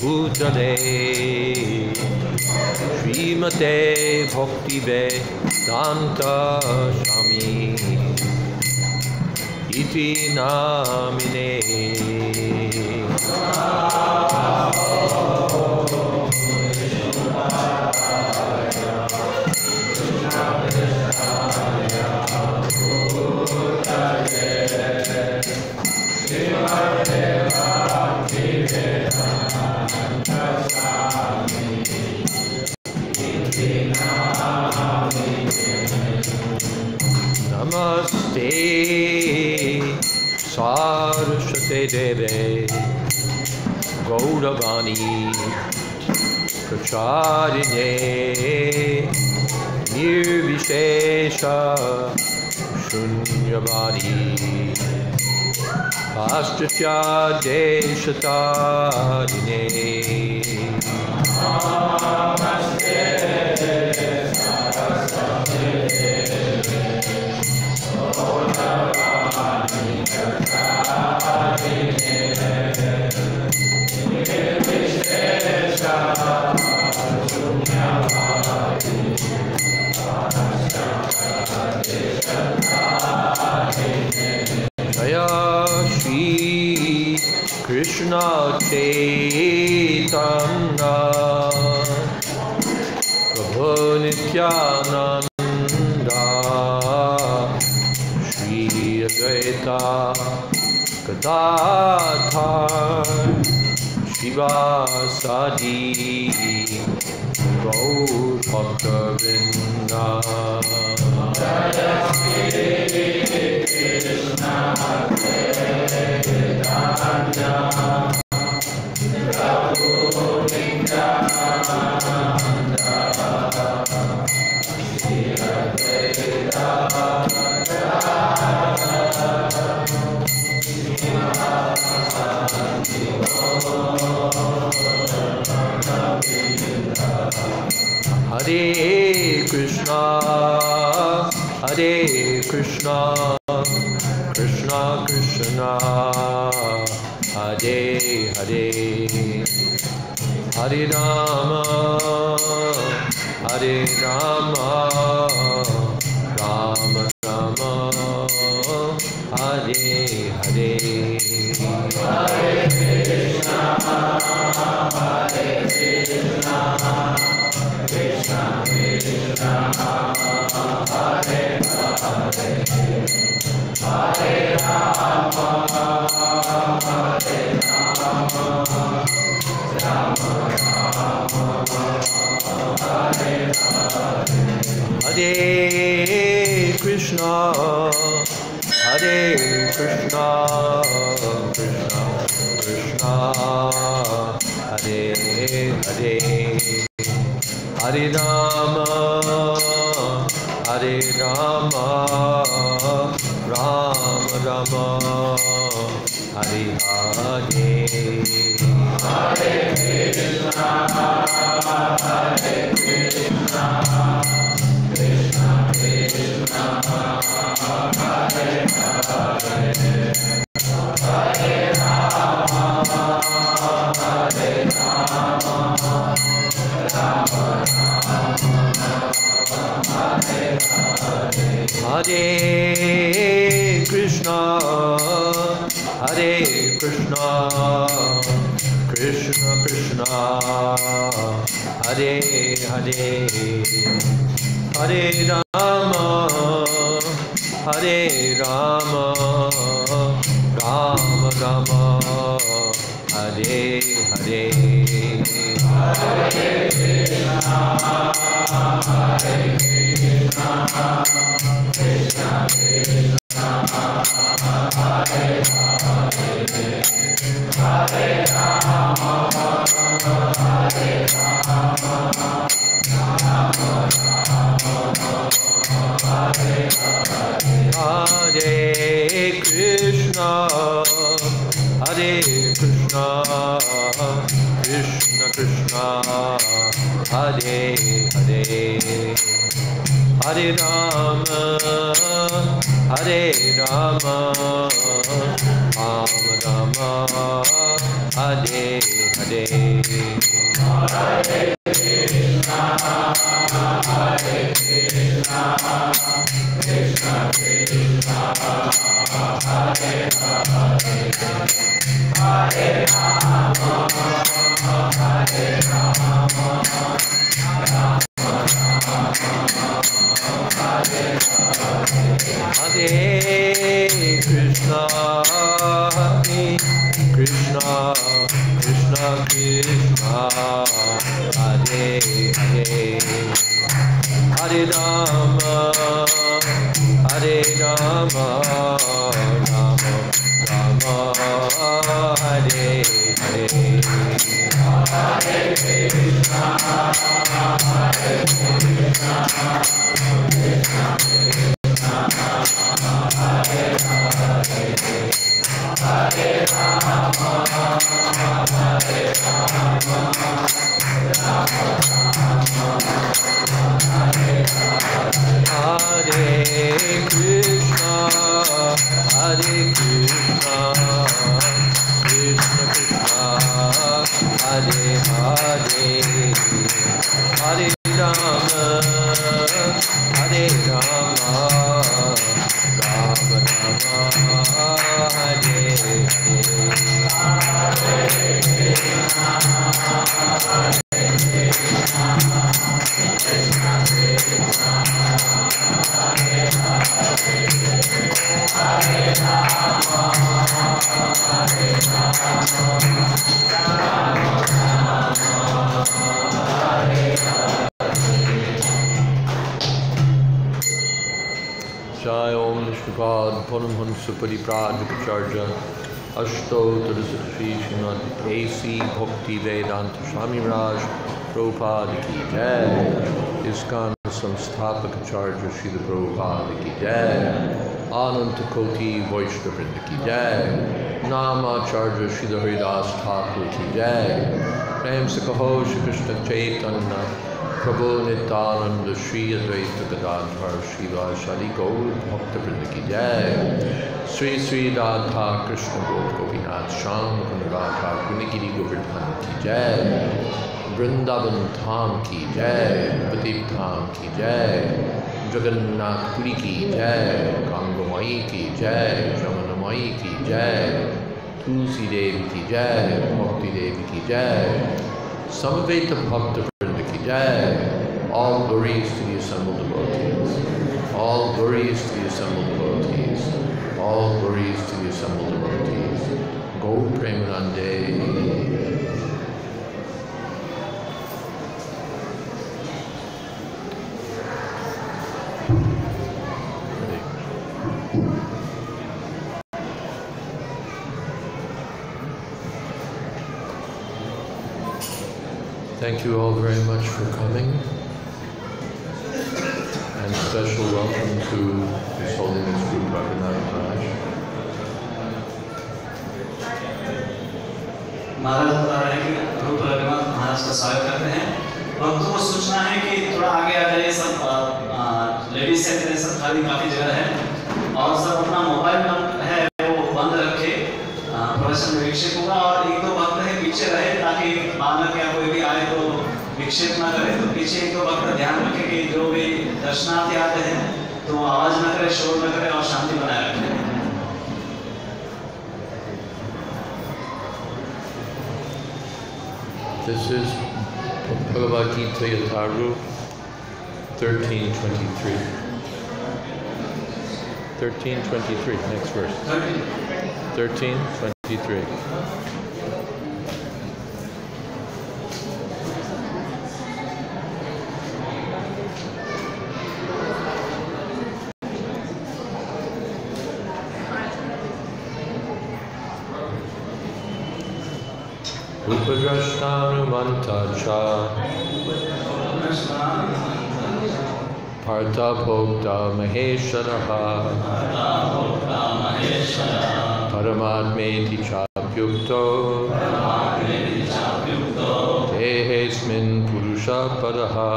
Bhutale Srimate Bhakti Vedanta Swami Iti Namine Namaste Saraswate Deve Gauravani Pracharine Nirvishesha Shunyavadi Paschatya Deshatarine Namaste Saraswate Gauravani Pracharine Nirvishesha Shunyavadi Jaya Shri Krishna Chaitanya Prabhu Nityananda Shri Advaita Gadadhar Shivasadi Gaur Bhakta-vrinda Jaya Shri Krishna Chaitanya Prabhu Nityananda Shri Advaita Hare Krishna, Hare Krishna, Krishna Krishna, Hare Hare, Hare Rama, Hare Rama, Rama Rama, Hare Hare, Hare Krishna, Hare Krishna. Krishna Krishna Hare Hare Hare Rama Hare Rama Rama Rama Hare Hare Hare Krishna Hare Krishna Krishna Krishna Hare Hare Hare Rama, Hare Rama, Rama Rama, Hare Hare. Hare Krishna, Hare Krishna, Krishna Krishna, Hare Hare. Hare Rama, Hare Rama, Rama Hare Krishna, Hare Krishna, Krishna Krishna, Hare Hare, Hare Rama, Hare Rama, Rama Rama, Hare Hare. Hare Krishna, Hare Krishna, Krishna Krishna, Hare Hare, Hare Rama, Hare Rama, Rama Rama, Hare Hare. Hare Krishna, Hare Krishna, Krishna Krishna Hare Hare Hare Rama Hare Rama Rama Rama Hare Hare Hare Krishna Hare Krishna Krishna Krishna Hare Hare Hare Rama Hare Rama Rama Hare Hare Krishna Hare Krishna Krishna Krishna Hare Hare Hare Rama Rama Rama Hare Hare Hare Krishna Hare Krishna Krishna Krishna Hare Hare Hare Rama Hare Rama Rama Hare Hare Krishna Krishna Krishna Hare Hare Hare Rama Rama Rama Hare Hare Jai Om Nishtapad Paramhansa Pariprajapacharya Ashto Tadasatri Srimad A.C. Bhakti Vedanta Swami Maharaj Prabhupada Ki Jai ISKCON Samsthapakacharya Srila Prabhupada Ki Jai Ananta Koti Vaishnavrinda Ki Jai Namacharya Srila Haridas Thakur Ki Jai Prem Sakaho Shri Krishna Chaitanya Prabhu Nityananda Shri Advaita Gadadhar Shri Vaisali Gaur Bhakta Vrinda Ki Jai Sri Sri Radha Krishna Gaur Gopinath Sham Radha Kunigiri Govardhan Ki Jai Vrindavan Dham Ki Jai Pradeep Dham Ki Jai Jagannath Puri Ki Jai Gangamai Ki Jai Jamanamai Ki Jai Tulsi Devi Ki Jai Bhakti Devi Ki Jai Samaveta Bhakta Jai. All glories to the assembled devotees. All glories to the assembled devotees. All glories to the assembled devotees. Go Premanande. Thank you all very much for coming, and special welcome to His Holiness Guru Raghunath Maharaj. महाराज बता रहे हैं कि रूप रघुनाथ महाराज का स्वागत करते हैं। भक्तों को सूचना है कि थोड़ा आगे आ जाइए, सब लेडीज सेक्टर सब खाली काफी जगह है, और सब अपना मोबाइल है वो बंद रखे, प्रवचन में विक्षेप होगा। और एक दो भक्त है पीछे रहे ताकि बालक या कोई भी आए तो विक्षेप ना करे। तो पीछे एक दो भक्त ध्यान रखे कि जो भी दर्शनार्थी आते हैं तो आवाज ना करे, शोर ना करे और शांति बनाए रखे। This is Bhagavad Gita Yatharu 13:23. 13:23, next verse. 13:23. Upadrashtanumantacha Partha Bhokta Maheshwaraha Paramatmeti Chapyukto Purusha Paraha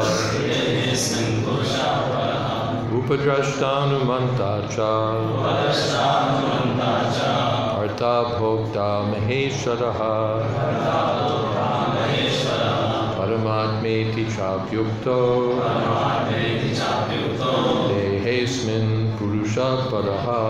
Upadrashtanumantacha Artha Bhokta Maheshwaraha Paramatmeti Chapyukto Dehesmin Purusha Paraha.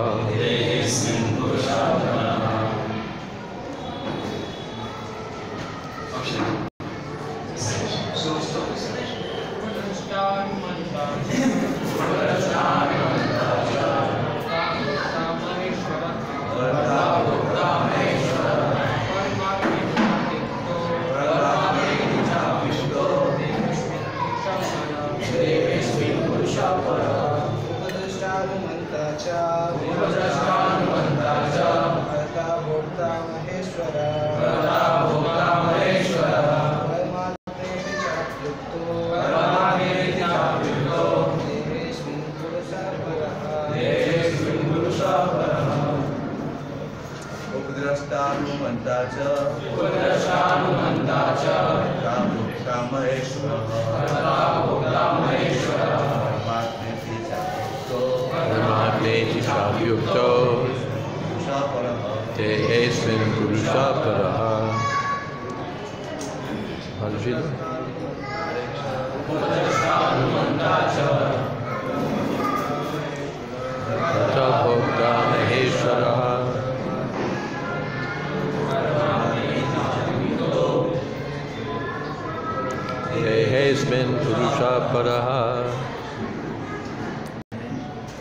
How did you do?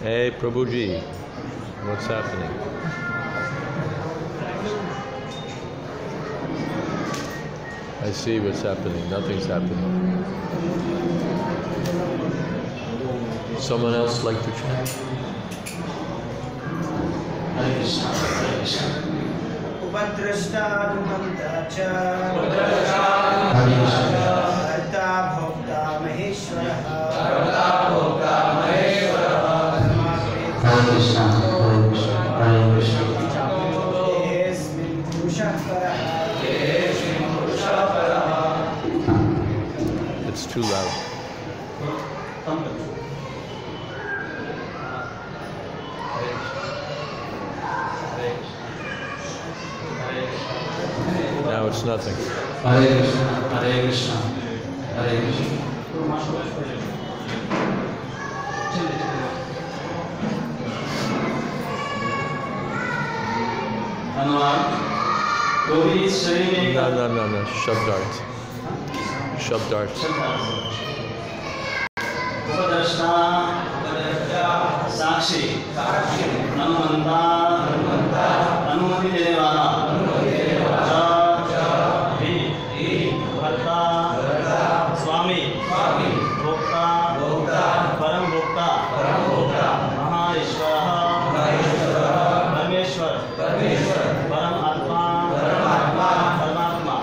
Hey Prabhuji, what's happening? I see what's happening. Nothing's happening. Someone else like to chant? Hare Krishna, Hare Krishna. Upadrashtanumantacha Artha Bhokta Maheshwaraha Hare Krishna, Hare Krishna, Hare Krishna. Dehesmin Purusha Paraha. It's too loud. Now it's nothing. Hare Krishna, Hare Krishna, Hare Krishna. धन्यवाद। तो भी इस शरीर में No. Shabdart. उपदृष्टा साक्षी अनुमंता अनुमति देने वाला भर्ता स्वामी भोक्ता परम भोक्ता महाईश्वर परमेश्वर परम आत्मा परमात्मा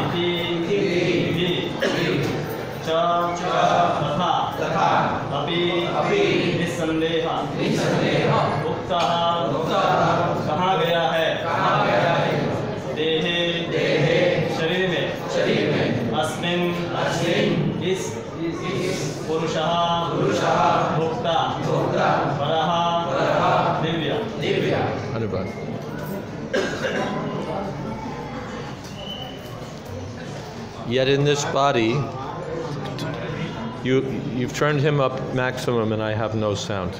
इति तथा अपि निस्संदेह उक्तः कहा गया है देहे शरीर में अस्मिन् इस पुरुषः भोक्ता परः Divya. Anubhav. Yet in this body, you've turned him up maximum and I have no sound.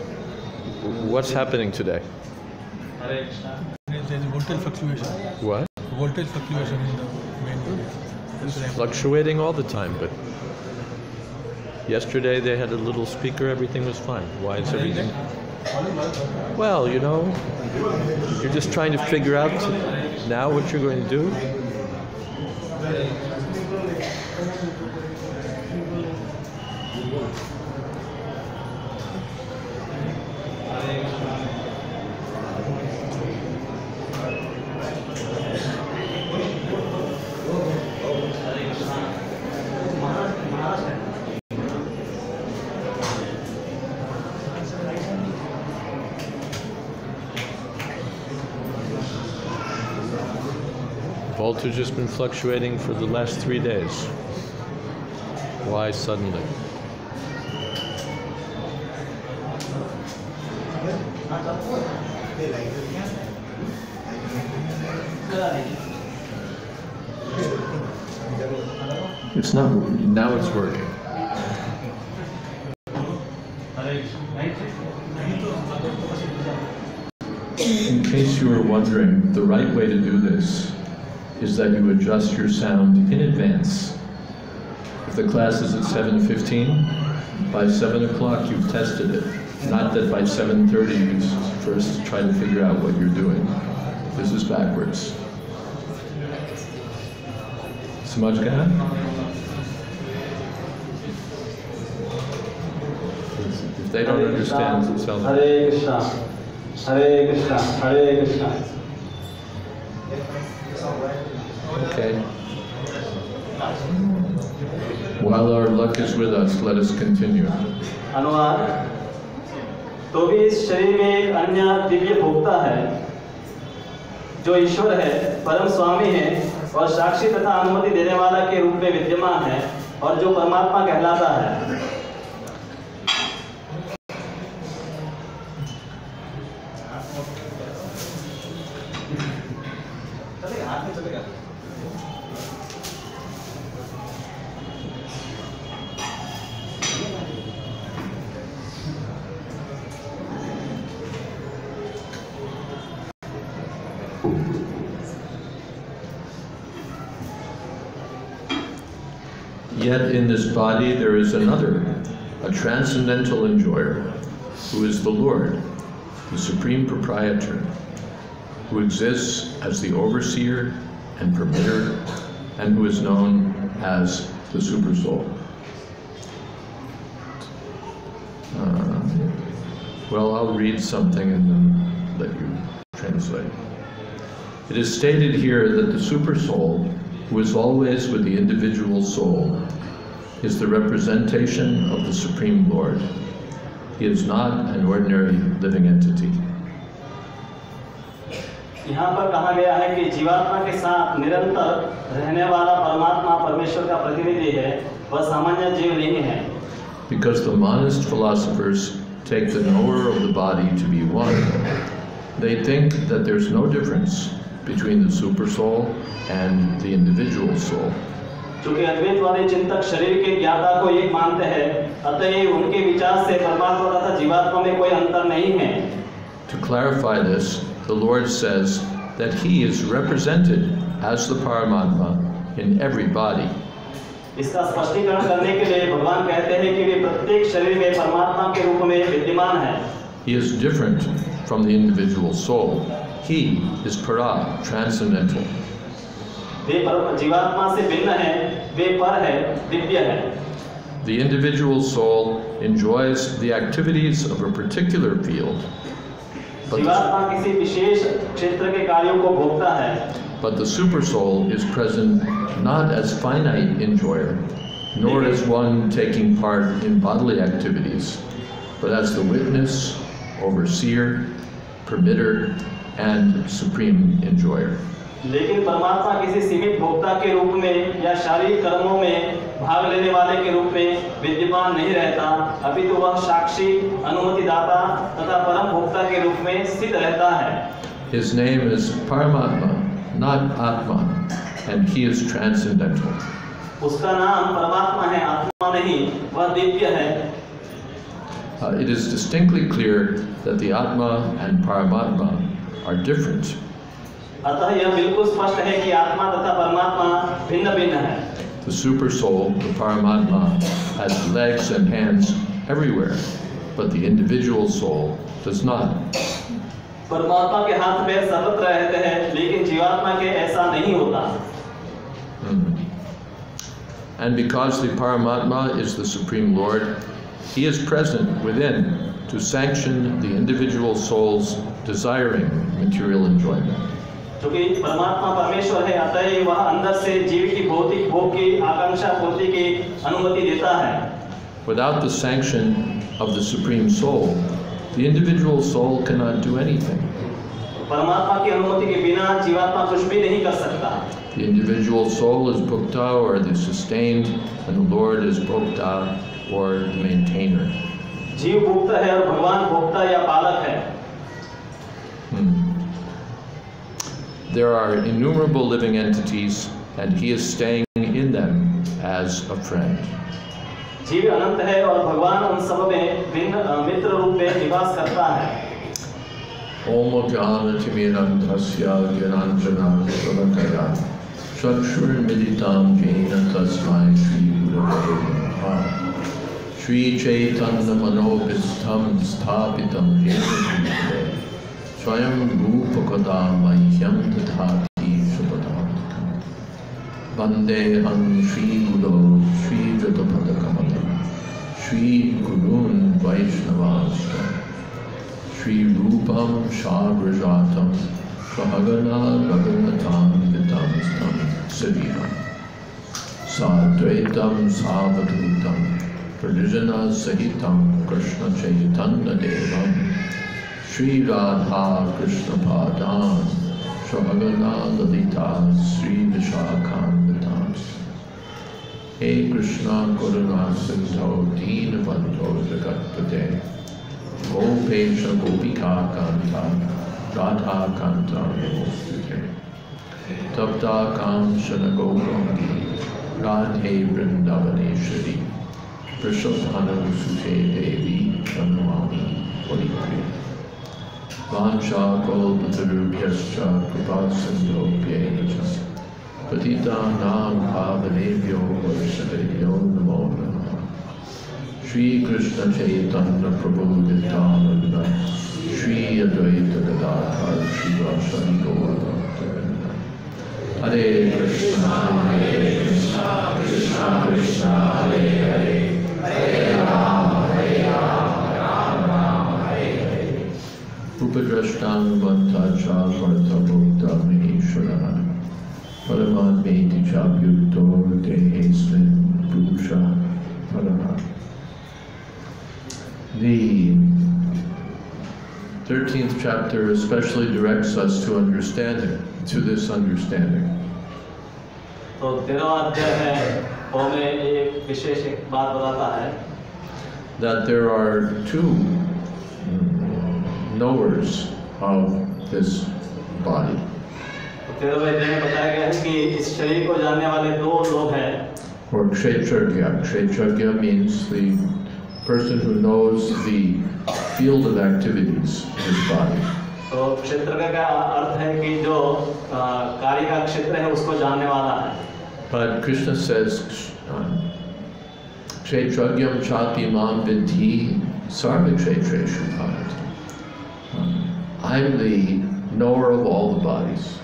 What's happening today? There's a voltage fluctuation. What? Voltage fluctuation in the main body. It's fluctuating all the time, but yesterday they had a little speaker, everything was fine. Why is everything? Well, you know, you're just trying to figure out now what you're going to do. Voltage has been fluctuating for the last 3 days. Why suddenly? It's not. Now it's working. In case you were wondering, the right way to do this is that you adjust your sound in advance. If the class is at 7:15, by 7 o'clock you've tested it. Not that by 7:30 you first try to figure out what you're doing. This is backwards. समझ गया? If they don't understand, tell them. Hare Krishna, Hare Krishna, Hare Krishna. Okay. While our luck is with us, let us continue. अनुवाद। तो भी इस शरीर में एक अन्य दिव्य भोक्ता है जो ईश्वर है, परम स्वामी है और साक्षी तथा अनुमति देने वाला के रूप में विद्यमान है और जो परमात्मा कहलाता है। Yet in this body there is another, a transcendental enjoyer, who is the Lord, the Supreme Proprietor, who exists as the overseer and permitter, and who is known as the Supersoul. Well, I'll read something and then let you translate. It is stated here that the Supersoul, who is always with the individual soul, is the representation of the Supreme Lord. He is not an ordinary living entity. यहाँ पर कहा गया है कि जीवात्मा के साथ निरंतर रहने वाला परमात्मा परमेश्वर का प्रतिनिधि है, वह सामान्य जीव नहीं है। Because the monist philosophers take the knower of the body to be one, they think that there's no difference between the supersoul and the individual soul. चूँकि अद्वैतवादी चिंतक शरीर के ज्ञाता को एक मानते हैं, अतः उनके विचार से परमात्मा तथा जीवात्मा में कोई अंतर नहीं है। To clarify this, the Lord says that He is represented as the Paramatma in every body. इसका स्पष्टीकरण करने के लिए भगवान कहते हैं कि वे प्रत्येक शरीर में परमात्मा के रूप में विद्यमान हैं। He is different from the individual soul. He is para, transcendental. वे जीवात्मा से भिन्न हैं, वे पर है, दिव्य है। The individual soul enjoys the activities of a particular field, जीवात्मा किसी विशेष क्षेत्र के कार्यों को भोगता है। but the supersoul is present not as finite enjoyer, nor as one taking part in bodily activities, but as the witness, overseer, permitter, and supreme enjoyer. लेकिन परमात्मा किसी सीमित भोक्ता के रूप में या शारीरिक कर्मों में भाग लेने वाले के रूप में विद्यमान नहीं रहता, अपितु वह साक्षी, अनुमतिदाता तथा परम भोक्ता के रूप में स्थित रहता है। His name is Paramatma, not Atma, and he is transcendental. उसका नाम परमात्मा है, आत्मा नहीं, वह दिव्य है। It is distinctly clear that the Atma and Paramatma are different. अतः यह बिल्कुल स्पष्ट है कि आत्मा तथा परमात्मा भिन्न-भिन्न है। The super soul, the Paramatma, has legs and hands everywhere, but the individual soul does not. परमात्मा के हाथ पैर सर्वत्र रहते हैं, लेकिन जीवात्मा के ऐसा नहीं होता। And because the Paramatma is the Supreme Lord, He is present within to sanction the individual soul's desiring material enjoyment. क्योंकि परमात्मा परमेश्वर है, अतः वह अंदर से जीव की भौतिक भोग की आकांक्षा पूर्ति की अनुमति देता है। Without the sanction of the Supreme Soul, the individual soul cannot do anything. परमात्मा की अनुमति के बिना जीवात्मा कुछ भी नहीं कर सकता। The individual soul is bhukta, or the sustained, and the Lord is bhokta, or the maintainer. जीव भोक्ता है और भगवान भोक्ता या पालक है। There are innumerable living entities, and he is staying in them as a friend. जीव अनंत है और भगवान उन सब में मित्र रूप में निवास करता है। Om Jnana-timirandhasya Jnananjana-shalakaya Chakshurmilitam Jena Tasmai Shri Gurave Namaha. Shri Chaitanya Manobhistam Sthapitam Jena Bhutale Swayam Rupakadam Mahyam Tathati Subhadam Vandeham Shri Guru Shri Jatapadakamalam Shri Gurun Vaishnavasya Shri Rupam Shabrajatam Sahagana Raghunatam Vitamstam Saviram Sadvaitam Savadhutam Pradijana Sahitam Krishna Chaitanya Devam Shri Radha Krishna Padan Sahagana Lalita Sri Vishakam Vitamstam Hey Krishna Karuna Sindho Deenabandho Jagatpate Gopesha Gopika Kanta Radha Kanta Namostute Tapta Kamshana Gogangi Radhe Vrindavaneshwari Prishabhanam Sute Devi Shanwami Puripriya Vansha Kalpatarubhyascha Kripasindhobhyecha Patita Nam Pavanebhyo Varshavebhyo Namo Namaha Shri Krishna Chaitanya Prabhu Nityananda Shri Advaita Gadadhar Shivasari Gaura Bhakta Hare Krishna Hare Krishna Krishna Krishna Hare Hare Hare Rama Hare Rama Rama Rama Hare Hare Upadrashtam Vantacha Varta Bhukta Maheshwara Paraman Meti Chabhyukto Tehesmin Purusha Paraman. The 13th chapter especially directs us to understanding, to this understanding. तो 13वां अध्याय है वो में एक विशेष एक बात बताता है that there are two knowers of this body. तो 13वें अध्याय में बताया गया है कि इस शरीर को जानने वाले दो लोग हैं। Or kshetragya. Kshetragya means the person who knows the field of activities of his body. तो क्षेत्र का अर्थ है कि जो कार्य का क्षेत्र है उसको जानने वाला है। But Krishna says, Kshetragyam chati mam vidhi sarva kshetreshu bharat. I'm the knower of all the bodies.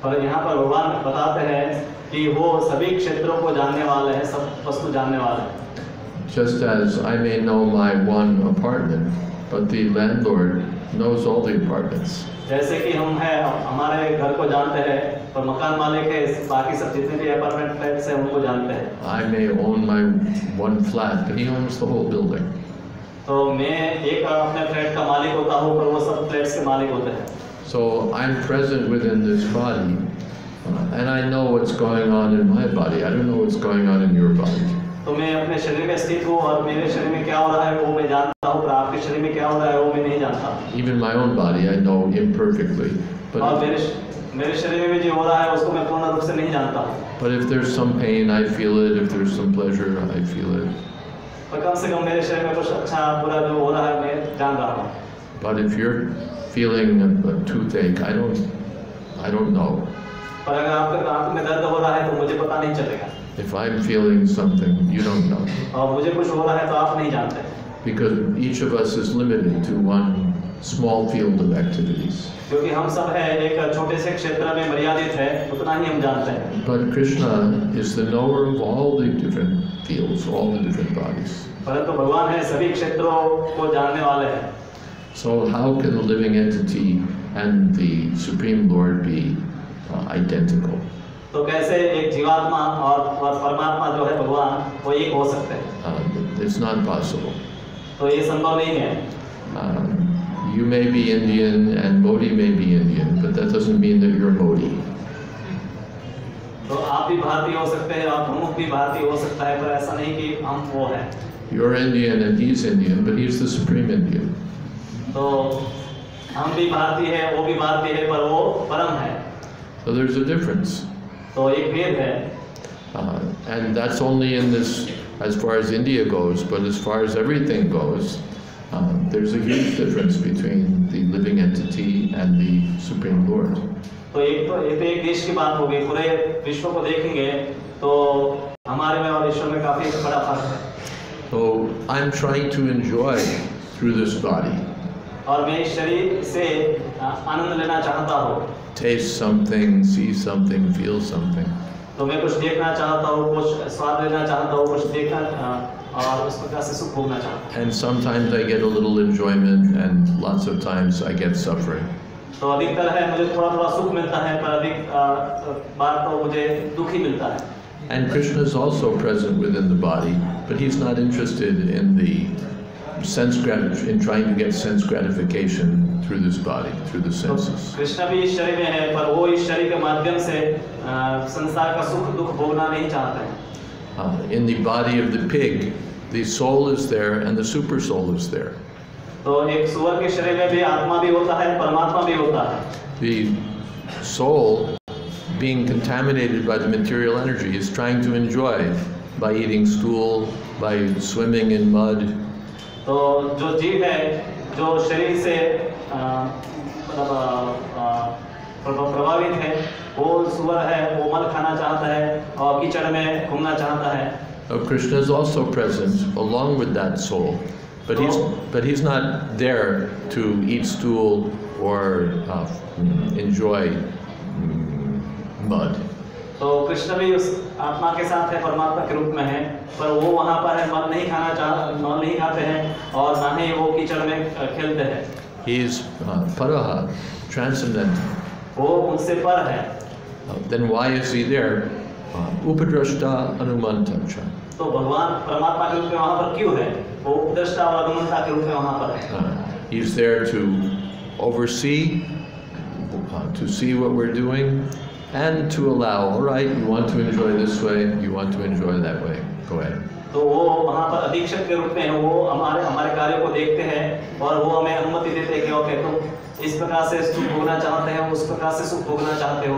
पर यहाँ पर भगवान बताते हैं कि वो सभी क्षेत्रों को जानने वाले हैं, सब वस्तु जानने वाले हैं। Just as I may know my one apartment, but the landlord knows all the apartments. जैसे कि हम हैं हमारे घर को जानते हैं और मकान मालिक है बाकी सब जितने भी अपार्टमेंट फ्लैट्स हैं उनको जानते हैं। I may own my one flat, but he owns the whole building. तो मैं एक अपने फ्लैट का मालिक होता हूँ पर वो सब फ्लैट्स के मालिक होते हैं। So I'm present within this body, and I know what's going on in my body. I don't know what's going on in your body. तो मैं अपने शरीर में स्थित हूँ और मेरे शरीर में क्या हो रहा है वो मैं जानता हूँ, पर आपके शरीर में क्या हो रहा है वो मैं नहीं जानता। Even my own body I know imperfectly. और मेरे शरीर में जो हो रहा है उसको मैं पूर्ण रूप से नहीं जानता। But if there's some pain, I feel it. If there's some pleasure, I feel it. पर कम से कम मेरे शरीर में कुछ अच्छा बुरा जो हो रहा है मैं जान रहा हूँ। But if you're feeling a toothache, I don't know. पर अगर आपके आंख में दर्द हो रहा है तो मुझे पता नहीं चलेगा। If I'm feeling something, you don't know. और मुझे कुछ हो रहा है तो आप नहीं जानते। Because each of us is limited to one small field of activities. क्योंकि हम सब है एक छोटे से क्षेत्र में मर्यादित है, उतना ही हम जानते हैं। But Krishna is the knower of all the different fields, all the different bodies. परंतु भगवान है सभी क्षेत्रों को जानने वाले हैं। So how can the living entity and the Supreme Lord be identical? तो कैसे एक जीवात्मा और परमात्मा जो है भगवान वो एक हो सकते हैं? It's not possible. तो ये संभव नहीं है। You may be Indian and Modi may be Indian, but that doesn't mean that you're Modi. तो आप भी भारतीय हो सकते हैं और प्रमुख भी भारतीय हो सकता है, पर ऐसा नहीं कि हम वो हैं। You're Indian and he's Indian, but he's the supreme Indian. तो हम भी भारतीय हैं, वो भी भारतीय है, पर वो परम है। So there's a difference. तो एक भेद है। And that's only in this, as far as India goes, but as far as everything goes, there's a huge difference between the living entity and the Supreme Lord. तो एक देश की बात होगी, पूरे विश्व को देखेंगे तो हमारे में और ईश्वर में काफी बड़ा फर्क है। So I'm trying to enjoy through this body. और मैं इस शरीर से आनंद लेना चाहता हूँ। Taste something, see something, feel something. तो मैं कुछ देखना चाहता हूँ, कुछ स्वाद लेना चाहता हूँ, कुछ देखना और उस प्रकार से सुख भोगना चाहता हूँ। And sometimes I get a little enjoyment, and lots of times I get suffering. तो अधिकतर है मुझे थोड़ा सुख मिलता है, पर अधिक बार तो मुझे दुख ही मिलता है। And Krishna is also present within the body, but he's not interested in the in trying to get sense gratification through this body, through the senses. Krishna भी इस शरीर में है, पर वो इस शरीर के माध्यम से संसार का सुख दुख भोगना नहीं चाहते हैं। In the body of the pig, the soul is there and the super soul is there. तो एक सुअर के शरीर में भी आत्मा भी होता है, परमात्मा भी होता है। The soul, being contaminated by the material energy, is trying to enjoy by eating stool, by swimming in mud. तो जो जीव है, जो शरीर से प्रभावित है, वो सुअर है, वो मल खाना चाहता है और कीचड़ में घूमना चाहता है। Krishna is also present along with that soul, but he's not there to eat stool or enjoy mud. तो कृष्ण भी उस आत्मा के साथ है, परमात्मा के रूप में है, पर वो वहाँ पर है, मल नहीं खाते हैं और ना ही वो कीचड़ में खेलते हैं। He is paraha, transcendental. वो उनसे पर है। Then why is he there? Upadrashta anumantacha. तो भगवान परमात्मा के रूप में वहाँ पर क्यों है? वो उपद्रष्टा और अनुमंता के रूप में वहाँ पर है। He's there to oversee, to see what we're doing, and to allow. All right, you want to enjoy this way, you want to enjoy that way. Go ahead. तो वो वहाँ पर अधीक्षक के रूप में है, वो हमारे कार्यों को देखते हैं और वो हमें अनुमति देते हैं कि ओके तुम इस प्रकार से सुख भोगना चाहते हो, उस प्रकार से सुख भोगना चाहते हो।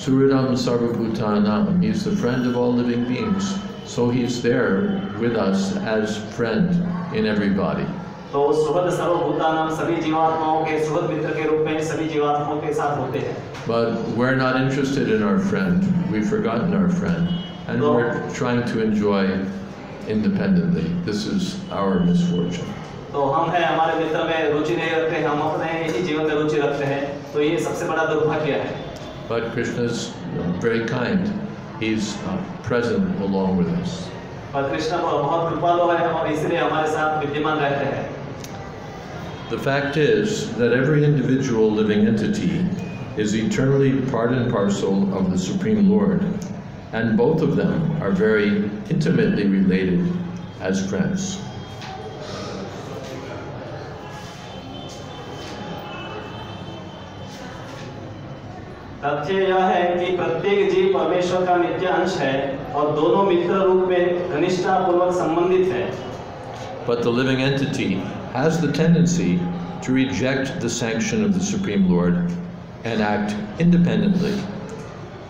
Suridam Sarvabhutanam, he's the friend of all living beings. So he's there with us as friend in everybody. तो सुहृद सर्वभूतानां, सभी जीवात्माओं के सुहृद मित्र के रूप में सभी जीवात्माओं के साथ होते हैं। But we're not interested in our friend. We've forgotten our friend, and we're trying to enjoy independently. This is our misfortune. तो हम हैं, हमारे मित्र में रुचि नहीं रखते, हम अपने ही जीवन में रुचि रखते हैं, तो ये सबसे बड़ा दुर्भाग्य है। But Krishna is very kind. He's present along with us. और कृष्ण बहुत कृपालु है और इसलिए हमारे साथ विद्यमान रहते हैं। The fact is that every individual living entity is eternally part and parcel of the Supreme Lord, and both of them are very intimately related as friends. तथ्य यह है कि प्रत्येक जीव परमेश्वर का नित्य अंश है और दोनों मित्र रूप में घनिष्ठतापूर्वक संबंधित हैं। But the living entity has the tendency to reject the sanction of the Supreme Lord and act independently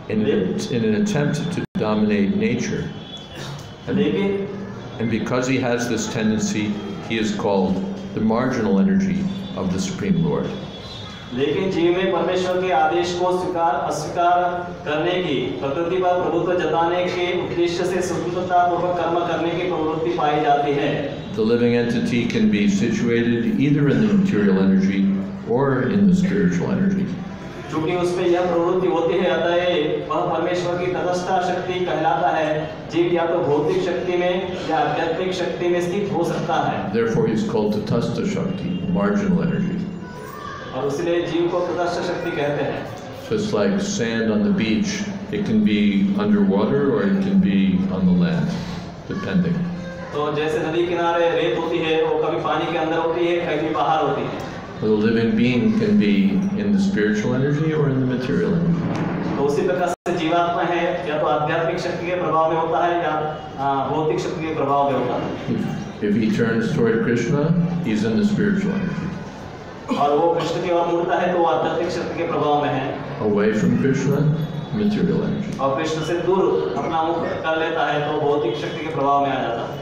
in an attempt to dominate nature. And because he has this tendency, he is called the marginal energy of the Supreme Lord. लेकिन जीव में परमेश्वर के आदेश को अस्वीकार करने की, प्रकृति पर प्रभुत्व जताने के उद्देश्य से स्वतंत्रता पूर्वक कर्म करने की प्रवृत्ति पाई जाती है। The living entity can be situated either in the material energy or in the spiritual energy. चूंकि उसमें यह प्रवृत्ति होती है, अतः वह परमेश्वर की तटस्थ शक्ति कहलाता है। जीव या तो भौतिक शक्ति में या आध्यात्मिक शक्ति में स्थित हो सकता है। Therefore, he is called Tatastha Shakti, marginal energy. और इसलिए जीव को तटस्थ शक्ति कहते हैं। Just like sand on the beach, it can be underwater or it can be on the land, depending. तो जैसे नदी किनारे रेत होती है, वो कभी पानी के अंदर होती है, कभी बाहर होती है। Well, the living being can be in the spiritual energy or in the material energy. तो उसी प्रकार से जीवात्मा है या तो आध्यात्मिक शक्ति के प्रभाव में होता है या भौतिक शक्ति के प्रभाव में होता है. If he turns toward Krishna, he's in the spiritual energy. और वो कृष्ण की ओर मुड़ता है तो वो आध्यात्मिक शक्ति के प्रभाव में है. Away from Krishna, material energy. और कृष्ण से दूर अपना मुख कर लेता है तो भौतिक शक्ति के प्रभाव में आ जाता है.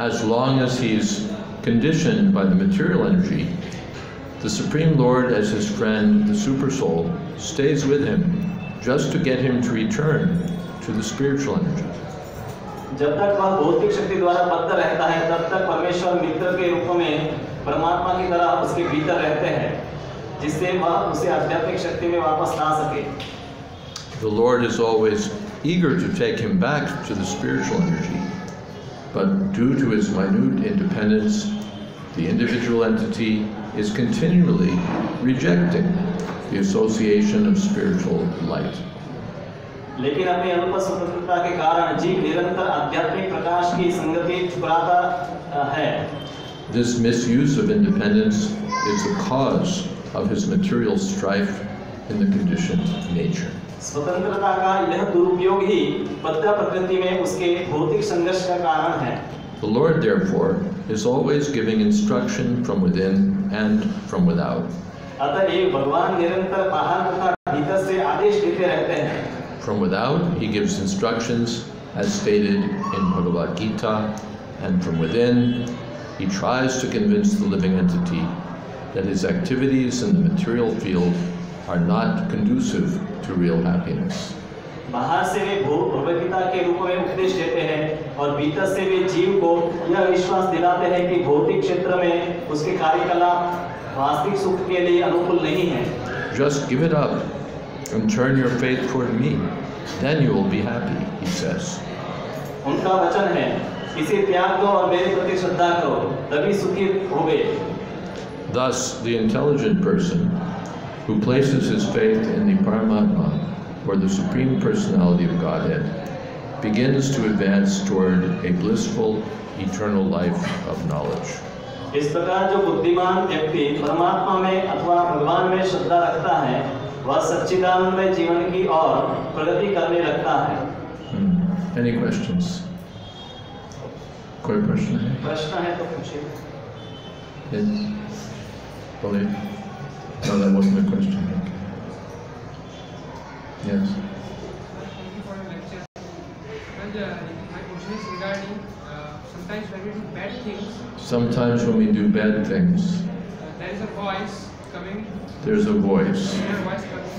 As long as he's conditioned by the material energy, the Supreme Lord as his friend, the Super Soul, stays with him just to get him to return to the spiritual energy. जब तक वह भौतिक शक्ति द्वारा बद्ध रहता है तब तक परमेश्वर मित्र के रूप में परमात्मा की तरह उसके भीतर रहते हैं जिससे वह उसे आध्यात्मिक शक्ति में वापस ला सके. The Lord is always eager to take him back to the spiritual energy, but due to his minute independence, the individual entity is continually rejecting the association of spiritual light. लेकिन अपनी अल्प स्वतंत्रता के कारण जीव निरंतर आध्यात्मिक प्रकाश की संगति ठुकराता है. This misuse of independence is the cause of his material strife in the conditioned nature. स्वतंत्रता का यह दुरुपयोग ही बद्ध प्रकृति में उसके भौतिक संघर्ष का कारण है. The Lord, therefore, is always giving instruction from within and from without. अतः भगवान निरंतर बाहर तथा भीतर से आदेश देते रहते हैं. From without, he gives instructions as stated in Bhagavad Gita, and from within, he tries to convince the living entity that his activities in the material field are not conducive to real happiness. बाहर से वे भगवद गीता के रूप में उपदेश देते हैं और भीतर से वे जीव को यह विश्वास दिलाते हैं कि भौतिक क्षेत्र में उसके कार्यकलाप वास्तविक सुख के लिए अनुकूल नहीं है. Just give it up and turn your faith toward me, then you will be happy, he says. उनका वचन है, इसे त्याग दो और मेरे प्रति श्रद्धा करो, तभी सुखी होगे. Thus, the intelligent person who places his faith in the Paramatma, or the Supreme Personality of Godhead, begins to advance toward a blissful, eternal life of knowledge. इस प्रकार जो बुद्धिमान व्यक्ति परमात्मा में अथवा भगवान में श्रद्धा रखता है, वह सच्चिदानंद जीवन की ओर प्रगति करने लगता है. Any questions? कोई प्रश्न है? प्रश्न है तो पूछिए. Yes. Believe? No, that wasn't a question. Okay. Yes. Thank you for your lecture. Well, my question is regarding sometimes when we do bad things. Sometimes when we do bad things, There is a voice coming. there's a voice. Inner voice coming.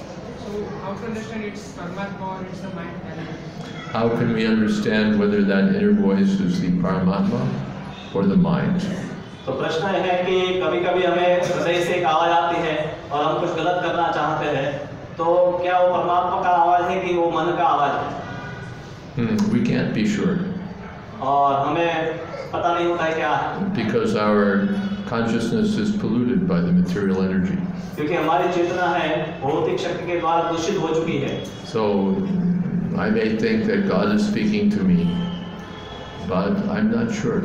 So how to understand it's Paramatma or it's the mind element? How can we understand whether that inner voice is the Paramatma or the mind? तो प्रश्न यह है कि कभी-कभी हमें हृदय से एक आवाज आती है और हम कुछ गलत करना चाहते हैं, तो क्या वो परमात्मा का आवाज है कि वो मन का आवाज है? We can't be sure. और हमें पता नहीं होता है क्या है. Because our consciousness is polluted by the material energy. क्योंकि हमारी चेतना है भौतिक शक्ति के द्वारा दूषित हो चुकी है. So I may think that God is speaking to me, but I'm not sure.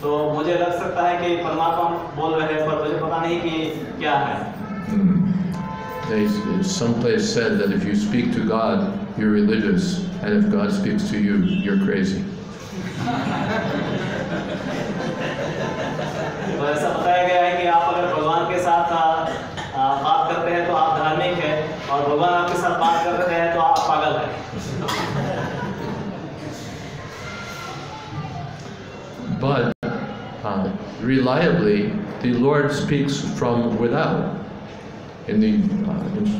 तो मुझे लग सकता है कि परमात्मा बोल रहे हैं पर मुझे पता नहीं कि क्या है. Someplace said that if you speak to God, you're religious, and if God speaks to you, you're crazy. तो ऐसा बताया गया है कि आप अगर भगवान के साथ बात करते हैं तो आप धार्मिक हैं और भगवान आपके साथ बात कर रहे हैं तो आप पागल हैं. But reliably, the Lord speaks from without in the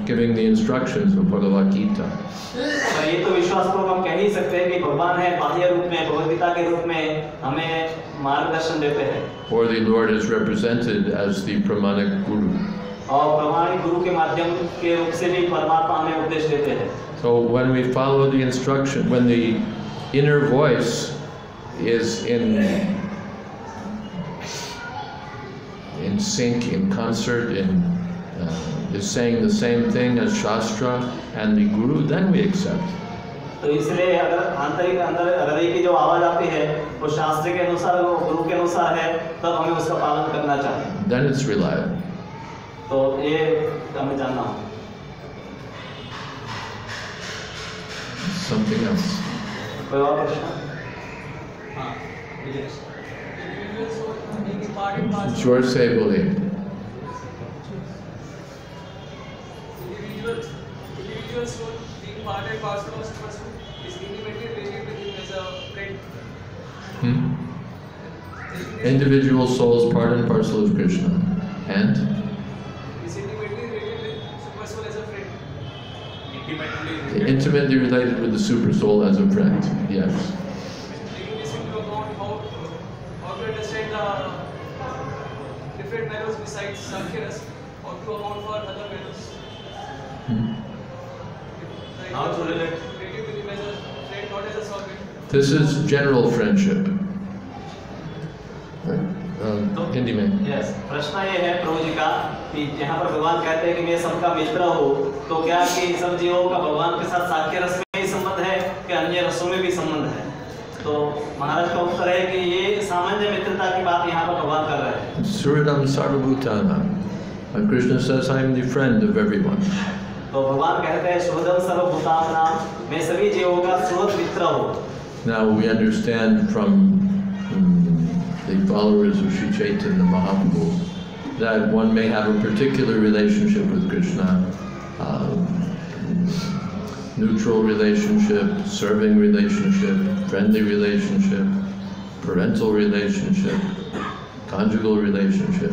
giving the instructions of Bhagavad Gita. तो ये तो विश्वासपूर्वक हम कह ही सकते हैं कि भगवान है बाह्य रूप में भगवद गीता के रूप में हमें मार्गदर्शन देते हैं. Or the Lord is represented as the Pramanic Guru. और प्रमाणिक गुरु के माध्यम के रूप से भी परमात्मा हमें उपदेश देते हैं. So when we follow the instruction, when the inner voice is in sync, in concert, is saying the same thing as Shastra and the Guru, then we accept. तो इसलिए अगर आंतरिक अंदर हृदय की जो आवाज आती है वो शास्त्र के अनुसार वो गुरु के अनुसार है तब हमें उसका पालन करना चाहिए. Then it's reliable. तो ये हमें जानना हो। Something else. कोई और प्रश्न? हाँ, जोर से बोले। Individual soul being part and parcel of super soul is intimately related with him as a friend. Individual soul is part and parcel of Krishna, and Is intimately related with super soul as a friend. intimately related with the super soul as a friend. Yes. Taking this into account, how to understand the different mellows besides Sankhiras, how to account for other mellows. How to relate? Related with him as a friend, not as a servant. This is general friendship. Hindi में। Yes, प्रश्न ये है प्रभु जी का कि यहाँ पर भगवान कहते हैं कि मैं सबका मित्र हूँ, तो क्या कि सब जीवों का भगवान के साथ साख्य रस में ही संबंध है कि अन्य रसों में भी संबंध है? तो महाराज का उत्तर है कि ये सामान्य मित्रता की बात यहाँ पर भगवान कर रहे हैं। Suridam sarvabhutana. Krishna says, I am the friend of everyone. तो भगवान कहते हैं सुहृदम सर्वभूतानां, मैं सभी जीवों का सुहृद मित्र हूँ। Now we understand from the followers of Sri Chaitanya Mahaprabhu that one may have a particular relationship with Krishna, neutral relationship, serving relationship, friendly relationship, parental relationship, conjugal relationship.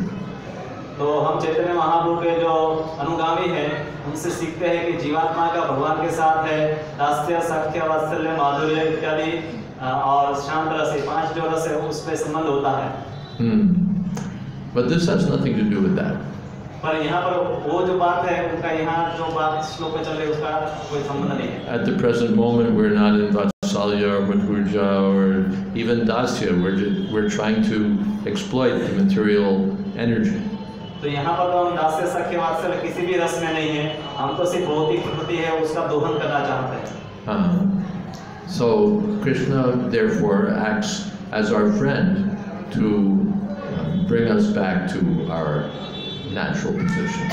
तो हम चैतन्य महाप्रभु के जो अनुगामी हैं उनसे सीखते हैं कि जीवात्मा का भगवान के साथ है दास्य, सख्य, वात्सल्य, माधुर्य इत्यादि और शांत रस, 5 जो रस है उसमें संबंध होता है। But this has nothing to do with that. पर यहाँ पर वो जो बात है उनका यहाँ जो बात श्लोक में चल रही है उसका कोई संबंध नहीं है। At the present moment we're not in Vatsalya or Madhurja or even Dasya. We're trying to exploit the material energy. तो यहाँ पर तो हम दास्य, सख्य, वात्सल्य किसी भी रस में नहीं है, हम तो सिर्फ भौतिक प्रकृति है उसका दोहन करना चाहते हैं। So Krishna therefore acts as our friend to bring us back to our natural position.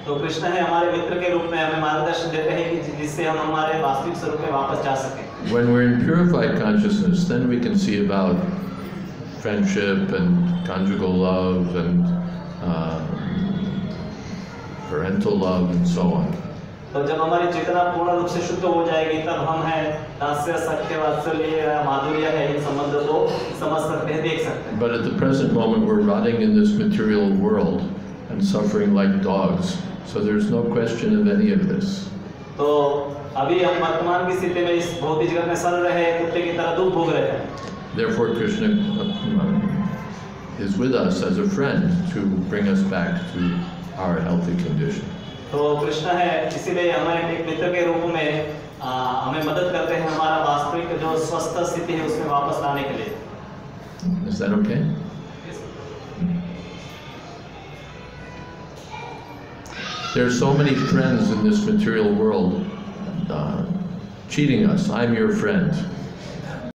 तो कृष्ण है हमारे मित्र के रूप में हमें मार्गदर्शन देते हैं कि जिससे हम हमारे वास्तविक स्वरूप में वापस जा सकें। When we're in purified consciousness, then we can see about friendship and conjugal love and parental love and so on. तो जब हमारी चेतना पूर्ण रूप से शुद्ध हो जाएगी तब हम हैं दास्य, सख्य, वात्सल्य, माधुर्य है इन संबंधों को समझ सकते हैं, देख सकते हैं। But at the present moment we're rotting in this material world and suffering like dogs, so there's no question of any of this. तो अभी हम वर्तमान की स्थिति में इस भौतिक जगत में सड़ रहे हैं, कुत्ते की तरह दुख भोग रहे हैं। Therefore Krishna is with us as a friend to bring us back to our healthy condition. तो कृष्ण है इसीलिए हमारे एक मित्र के रूप में हमें मदद करते हैं हमारा वास्तविक जो स्वस्थ स्थिति है उसमें वापस लाने के लिए। Is that okay? There are so many friends in this material world cheating us. I'm your friend.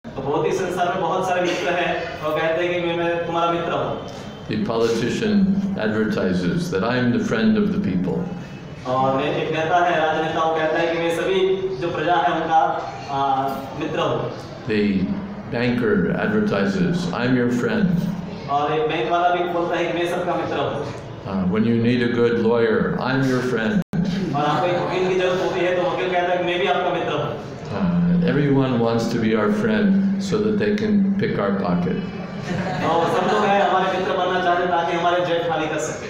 तो भौतिक संसार में बहुत सारे मित्र हैं और कहते हैं कि मैं तुम्हारा मित्र हूँ। The politician advertises that I am the friend of the people. और एक नेता है, राजनेता वो कहता है कि मैं सभी जो प्रजा है उनका मित्र हूँ। The banker advertises, I'm your friend. और एक बैंक वाला भी बोलता है कि मैं सबका मित्र हूँ। When you need a good lawyer, I'm your friend. और आपको एक वकील की जरूरत होती है तो वकील कहता है कि मैं भी आपका मित्र हूँ। Everyone wants to be our friend so that they can pick our pocket. और सब लोग हैं हमारे मित्र बनना चाहते हैं ताकि हमारे जेब खाली कर सके।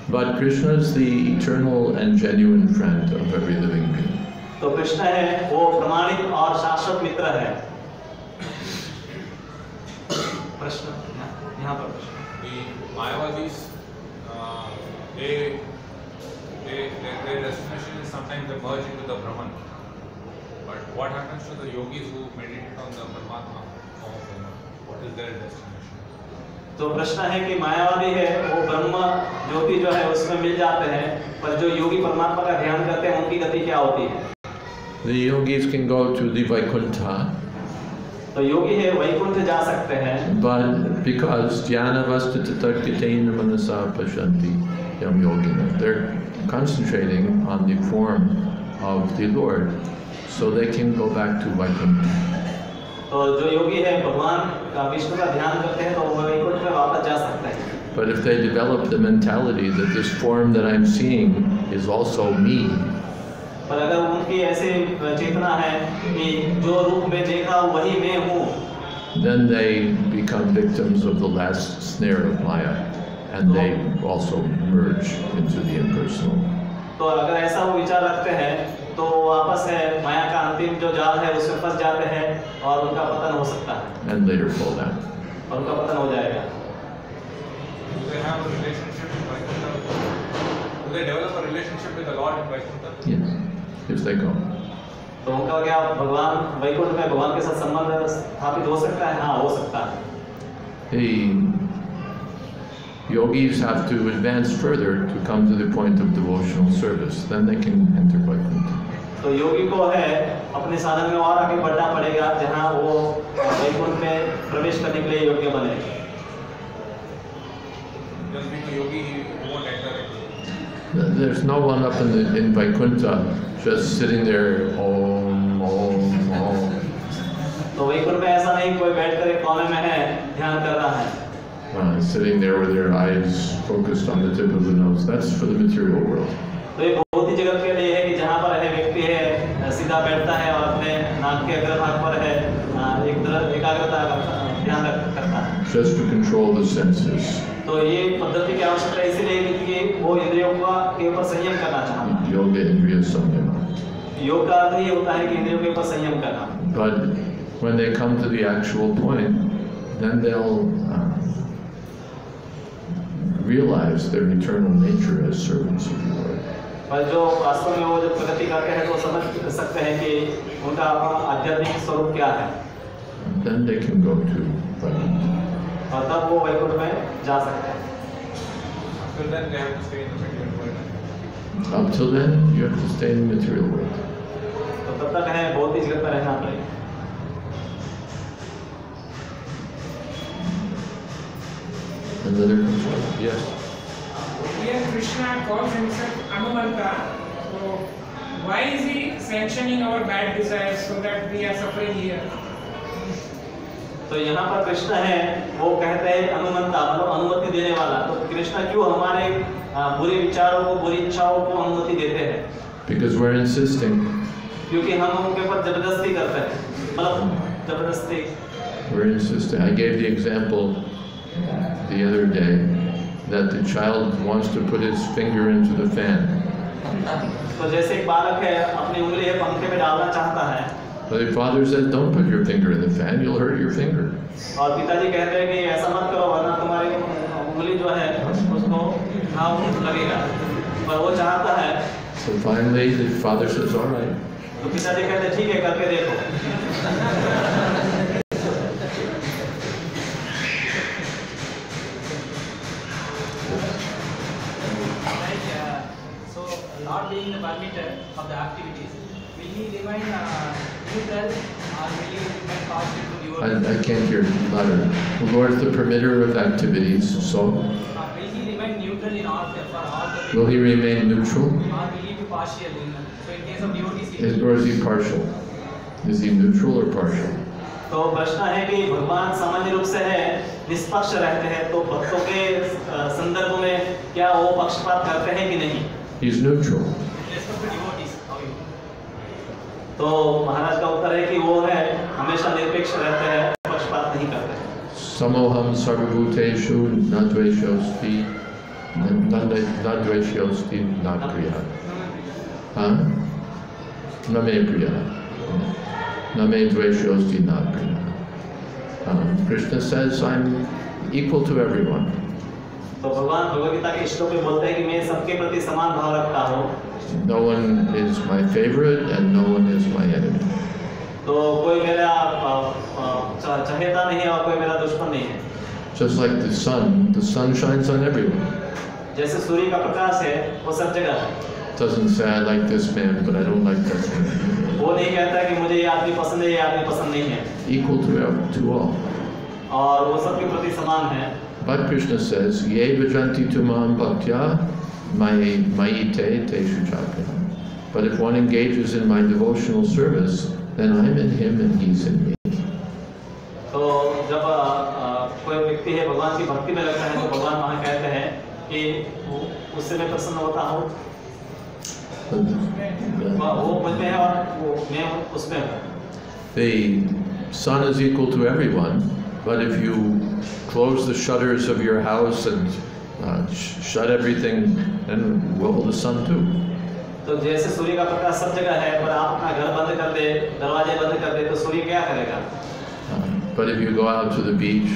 But Krishna is the eternal and genuine friend of every living being. तो कृष्ण है वो प्रमाणिक और शाश्वत मित्र है। प्रश्न यहाँ पर Mayavadis, their destination is sometimes they merge into the Brahman. But what happens to the yogis who meditate on the Paramatma form of Brahman? What is their destination? तो प्रश्न है कि मायावादी है वो ब्रह्म ज्योति जो है उसमें मिल जाते हैं, पर जो योगी परमात्मा का ध्यान करते हैं उनकी गति क्या होती है? The yogis can go to the Vaikuntha. तो योगी है वैकुंठ जा सकते हैं, but because dhyana vastita tarkitena manasa pashanti yam yogina, they're concentrating on the form of the Lord, so they can go back to Vaikuntha. तो जो योगी है भगवान का विष्णु का ध्यान करते हैं तो वो वैकुंठ में वापस जा सकते हैं। But if they develop the mentality that this form that I'm seeing is also me, पर अगर उनकी ऐसे चेतना है कि जो रूप में देख रहा हूँ वही मैं हूँ, then they become victims of the last snare of Maya, and they also merge into the impersonal. तो अगर ऐसा वो विचार रखते हैं तो वापस है माया का अंतिम जो जाल है उसमें फंस जाते हैं और उनका पतन हो सकता है। And later fall down. और उनका पतन हो जाएगा। Do they have a relationship with Vaikuntha? Do they develop a relationship with the Lord in Vaikuntha? Yes, if they go. तो उनका क्या भगवान वैकुंठ में भगवान के साथ संबंध स्थापित हो सकता है? हाँ, हो सकता है। The yogis have to advance further to come to the point of devotional service. Then they can enter Vaikuntha. तो योगी को है अपने साधन में और आगे बढ़ना पड़ेगा जहाँ वो वैकुंठ में प्रवेश करने के लिए योग्य बने। Just being a yogi, he won't enter it. There's no one up in Vaikuntha just sitting there, om, om, om. तो वैकुंठ में ऐसा नहीं कोई बैठकर एक कोने में है ध्यान कर रहा है। Sitting there with their eyes focused on the tip of the nose. That's for the material world. तो ये बहुत ही जगत के लिए है कि जहाँ पर है व्यक्ति है सीधा बैठता है और अपने नाक के अग्रभाग पर है एक तरह एकाग्रता ध्यान करता है। Just to control the senses. तो ये पद्धति की आवश्यकता इसलिए क्योंकि वो इंद्रियों के ऊपर संयम करना चाहता है। Yoga indriya samyama. योग का अर्थ ये होता है कि इंद्रियों के ऊपर संयम करना। But when they come to the actual point, then they'll realize their eternal nature as servants of the Lord. पर जो वास्तव में वो जब प्रगति करते हैं तो समझ सकते हैं कि उनका आध्यात्मिक स्वरूप क्या है। Then they can go to Vaikuntha. और तब वो वैकुंठ में जा सकते हैं। Until then, they have to stay in the material world. Up till then, you have to stay in the material world. तो तब तक है भौतिक जगत में रहना पड़ेगा। Another question? Yes. Here Krishna calls himself Anumanta. So why is he sanctioning our bad desires so that we are suffering here? तो यहाँ पर कृष्ण है वो कहते हैं अनुमंता मतलब अनुमति देने वाला। तो कृष्ण क्यों हमारे बुरे विचारों को बुरी इच्छाओं को अनुमति देते हैं? Because we're insisting. क्योंकि हम उनके ऊपर जबरदस्ती करते हैं मतलब जबरदस्ती। We're insisting. I gave the example the other day that the child wants to put his finger into the fan. तो जैसे एक बालक है अपनी उंगली है पंखे में डालना चाहता है। But the father says, "Don't put your finger in the fan; you'll hurt your finger." और पिताजी कहते हैं कि ऐसा मत करो वरना तुम्हारी उंगली जो है उसको घाव लगेगा। पर वो चाहता है। So finally, the father says, "All right." तो पिताजी कहते हैं ठीक है करके देखो। Not being the permitter of the activities, will he remain neutral or will he remain partial to devotees? I can't hear louder. The Lord is the permitter of activities, so Will he remain neutral in all for all the will he remain neutral? or will he be partial in so in case of devotees? Or is he partial? Is he neutral or partial? तो प्रश्न है कि भगवान सामान्य रूप से है निष्पक्ष रहते हैं तो भक्तों के संदर्भ में क्या वो पक्षपात करते हैं कि नहीं? He's neutral. तो महाराज का उत्तर है कि वो है हमेशा निरपेक्ष रहते हैं पक्षपात नहीं करते। Samoham sarvabhuteshu nadveshosti nadveshosti napriya. Name priya. Name dveshosti napriya. Krishna says, I'm equal to everyone. तो भगवान भगवद गीता के श्लोक में बोलते हैं कि मैं सबके प्रति समान भाव रखता हूँ। No one is my favorite and no one is my enemy. तो कोई मेरा चाहेता नहीं है और कोई मेरा दुश्मन नहीं है। Just like the sun shines on everyone. जैसे सूर्य का प्रकाश है वो सब जगह है। doesn't say I like this man, but I don't like that man. वो नहीं कहता कि मुझे ये आदमी पसंद है, ये आदमी पसंद नहीं है, Equal to all. और वो सबके प्रति समान है। But Krishna says, Ye bhajanti tumam bhaktya mayite teshu chakra. But if one engages in my devotional service, then I'm in him and he's in me. तो जब कोई व्यक्ति है भगवान की भक्ति में लगता है, तो भगवान वहाँ कहते हैं कि उससे मैं प्रसन्न होता हूँ, वो मुझ में है और मैं उसमें हूँ। The sun is equal to everyone, but if you close the shutters of your house and shut everything, then will the sun too. तो जैसे सूर्य का प्रकाश सब जगह है, पर आप अपना घर बंद कर दे, दरवाजे बंद कर दे, तो सूर्य क्या करेगा? But if you go out to the beach,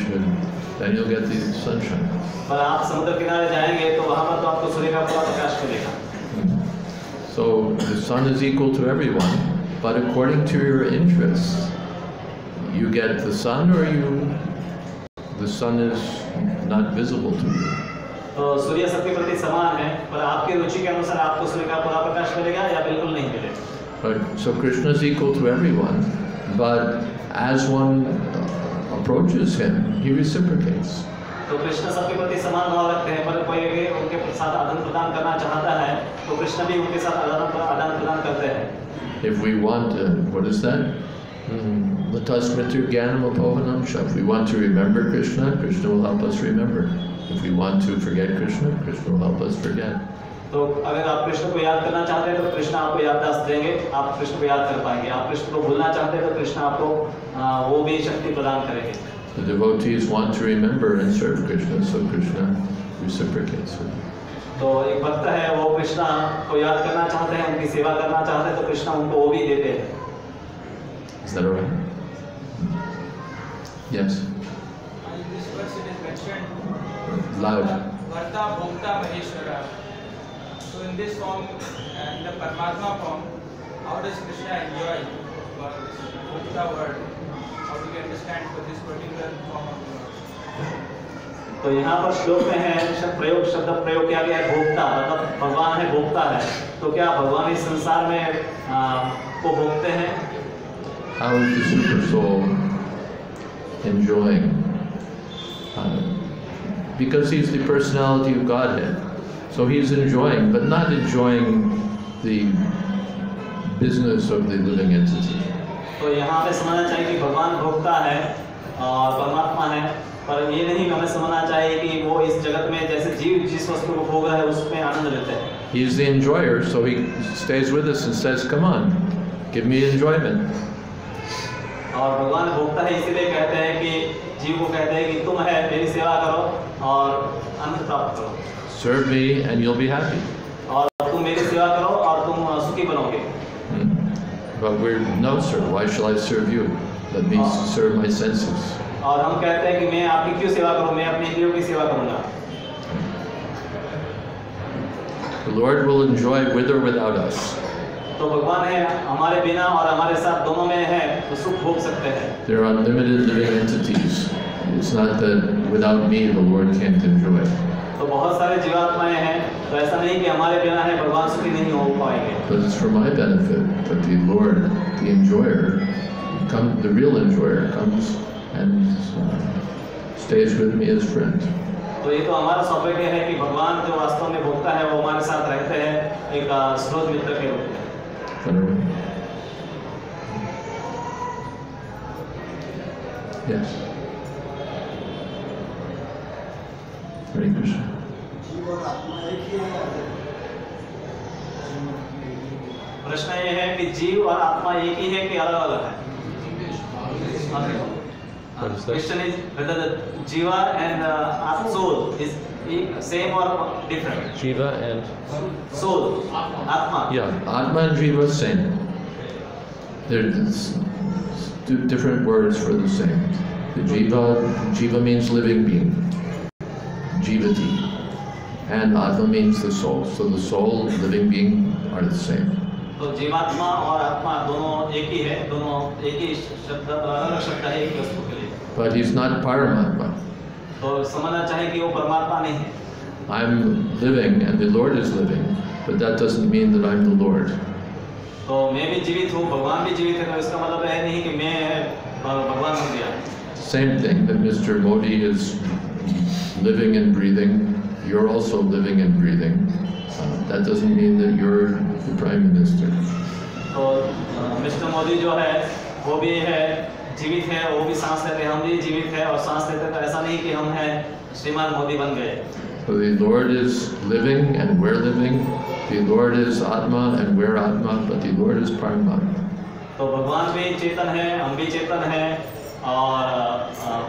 then you'll get the sunshine. पर आप समुद्र किनारे जाएंगे, तो वहाँ पर तो आपको सूर्य का पूरा प्रकाश मिलेगा। So the sun is equal to everyone, but according to your interests, you get the sun, or the sun is not visible to you. तो सूर्य सबके प्रति समान है, पर आपकी रुचि के अनुसार आपको सूर्य का पूरा प्रकाश मिलेगा या बिल्कुल नहीं मिलेगा। So Krishna is equal to everyone, but as one approaches him, he reciprocates. तो कृष्ण सबके प्रति समान भाव रखते हैं, पर कोई भी उनके साथ आदान प्रदान करना चाहता है, तो कृष्ण भी उनके साथ आदान प्रदान करते हैं। If we want, what is that? Latasmritir Jnanam Apohanam Sha. If we want to remember Krishna, Krishna will help us remember. If we want to forget Krishna, Krishna will help us forget. तो अगर आप कृष्ण को याद करना चाहते हैं, तो कृष्ण आपको याददाश्त देंगे, आप कृष्ण को याद कर पाएंगे। आप कृष्ण को भूलना चाहते हैं, तो कृष्ण आपको वो भी शक्ति प्रदान करेंगे। The devotees want to remember and serve Krishna, so Krishna reciprocates with them. तो एक भक्त है, वो कृष्ण को याद करना चाहते हैं, उनकी सेवा करना चाहते हैं, तो कृष्ण उनको वो भी देते हैं। Is that all right? Yes. In this verse it is mentioned Loud. Bharta Bhokta Maheshwara. So in this form, in the Paramatma form, how does Krishna enjoy this Bhokta word? How do we understand for this particular form of the word? तो यहाँ पर श्लोक में है शब्द प्रयोग किया गया है भोक्ता, मतलब भगवान है भोक्ता है, तो क्या भगवान इस संसार में को भोगते हैं? How is the super soul enjoying? Because he's the personality of Godhead, so he's enjoying, but not enjoying the business of the living entity. तो यहाँ पे समझना चाहिए कि भगवान भोक्ता है और परमात्मा है, पर ये नहीं हमें समझना चाहिए कि वो इस जगत में जैसे जीव जिस वस्तु को भोग रहा है उसमें आनंद लेते हैं। He is the enjoyer, so he stays with us and says, "Come on, give me enjoyment." और भगवान भोक्ता है, इसीलिए कहते हैं कि जीव को कहते हैं कि तुम है मेरी सेवा करो और आनंद प्राप्त करो। Serve me and you'll be happy. और तुम मेरी सेवा करो और तुम सुखी बनोगे। But no, sir. Why shall I serve you? Let me serve my senses. और हम कहते हैं कि मैं आपकी क्यों सेवा करूं, मैं अपने इंद्रियों की सेवा करूंगा। The Lord will enjoy with or without us. तो भगवान है हमारे बिना और हमारे साथ दोनों में है, तो सुख भोग सकते हैं। There are unlimited living entities. It's not that without me the Lord can't enjoy. तो बहुत सारे जीवात्माएं हैं, तो ऐसा नहीं कि हमारे बिना है भगवान सुखी नहीं हो पाएंगे। But it's for my benefit that the Lord, the enjoyer, the real enjoyer, comes and stays with me as friend. तो ये तो हमारा सौभाग्य है कि भगवान जो वास्तव में भोगता है वो हमारे साथ रहते हैं एक स्रोत मित्र के रूप में। Yes. Hare Krishna. प्रश्न ये है कि जीव और आत्मा एक ही है कि अलग अलग है? Question is whether the jiva and soul is same or different. Jiva and soul, atma. Yeah, atma and jiva same. They're different words for the same. The jiva means living being, jivati, and atma means the soul. So the soul, living being are the same. तो जीवात्मा और आत्मा दोनों एक ही है, दोनों एक ही शब्द अलग शब्द है एक वस्तु के लिए। But he's not Paramatma. तो समझना चाहिए कि वो परमात्मा नहीं है। I'm living and the Lord is living, but that doesn't mean that I'm the Lord. तो मैं भी जीवित हूँ, भगवान भी जीवित है, तो इसका मतलब है नहीं कि मैं भगवान बन गया। Same thing that Mr. Modi is living and breathing, you're also living and breathing. That doesn't mean that you're the Prime Minister. तो मिस्टर मोदी जो है वो भी है जीवित है, वो भी सांस लेते हैं, हम भी जीवित है और सांस लेते हैं, तो ऐसा नहीं कि हम हैं श्रीमान मोदी बन गए। So the Lord is living and we're living. The Lord is Atma and we're Atma, but the Lord is Paramatma. तो भगवान भी चेतन है, हम भी चेतन है, और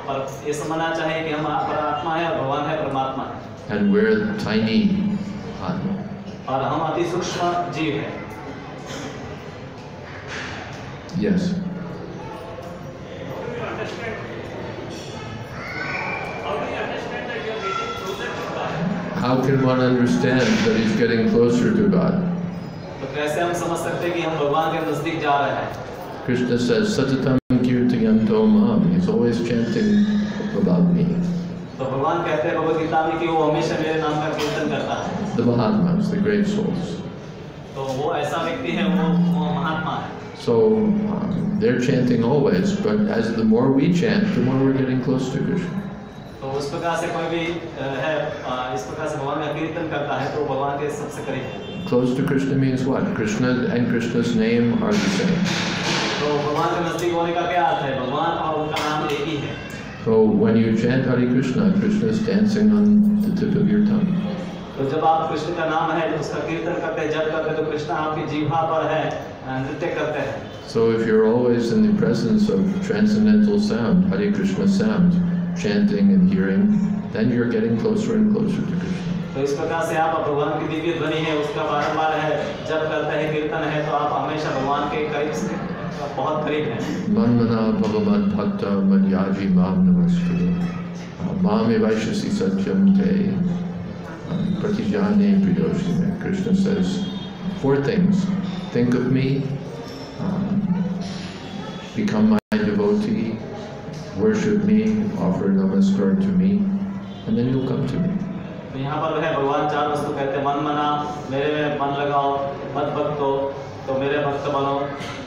पर ये समझना चाहिए कि हम परात्मा है और भगवान है परमात्मा। And we're tiny Atma. और हम अति सूक्ष्म जीव हैं। Yes. How can one understand that he's getting closer to God? तो कैसे हम समझ सकते हैं कि हम भगवान के नजदीक जा रहे हैं? Krishna says, Satatam kirtayanto mam. He's always chanting about me. तो भगवान कहते हैं भगवद गीता में कि वो हमेशा मेरे नाम का कीर्तन करता है। The Mahatmas, the great souls. तो वो ऐसा व्यक्ति है, वो महात्मा है। So they're chanting always, but as the more we chant, the more we're getting close to Krishna. तो उस प्रकार से कोई भी है इस प्रकार से भगवान का कीर्तन करता है तो भगवान के सबसे करीब है। Close to Krishna means what? Krishna and Krishna's name are the same. तो भगवान के नजदीक होने का क्या अर्थ है? भगवान और उनका नाम एक ही है। So when you chant Hare Krishna, Krishna is dancing on the tip of your tongue. तो जब आप कृष्ण का नाम है, उसका कीर्तन करते हैं, जप करते हैं, तो कृष्ण आपकी जीभा पर है, नृत्य करते हैं। So if you're always in the presence of transcendental sound, Hare Krishna sound, chanting and hearing, then you're getting closer and closer to Krishna. तो इस प्रकार से आप भगवान की दिव्य ध्वनि है, उसका बारंबार है, जप करते हैं, कीर्तन है, तो आप हमेशा भगवान के करीब से बहुत करीब हैं। Manmana bhavaman bhakta madhyaji mam namaskuru. Mam evaishasi satyam te pratijane priyoshime. Krishna says 4 things. Think of me, become my devotee, worship me, offer namaskar to me, and then you'll come to me. तो यहाँ पर है भगवान 4 वस्तु कहते हैं, मन मना, मेरे में मन लगाओ, मत भक्तो, तो मेरे भक्त बनो,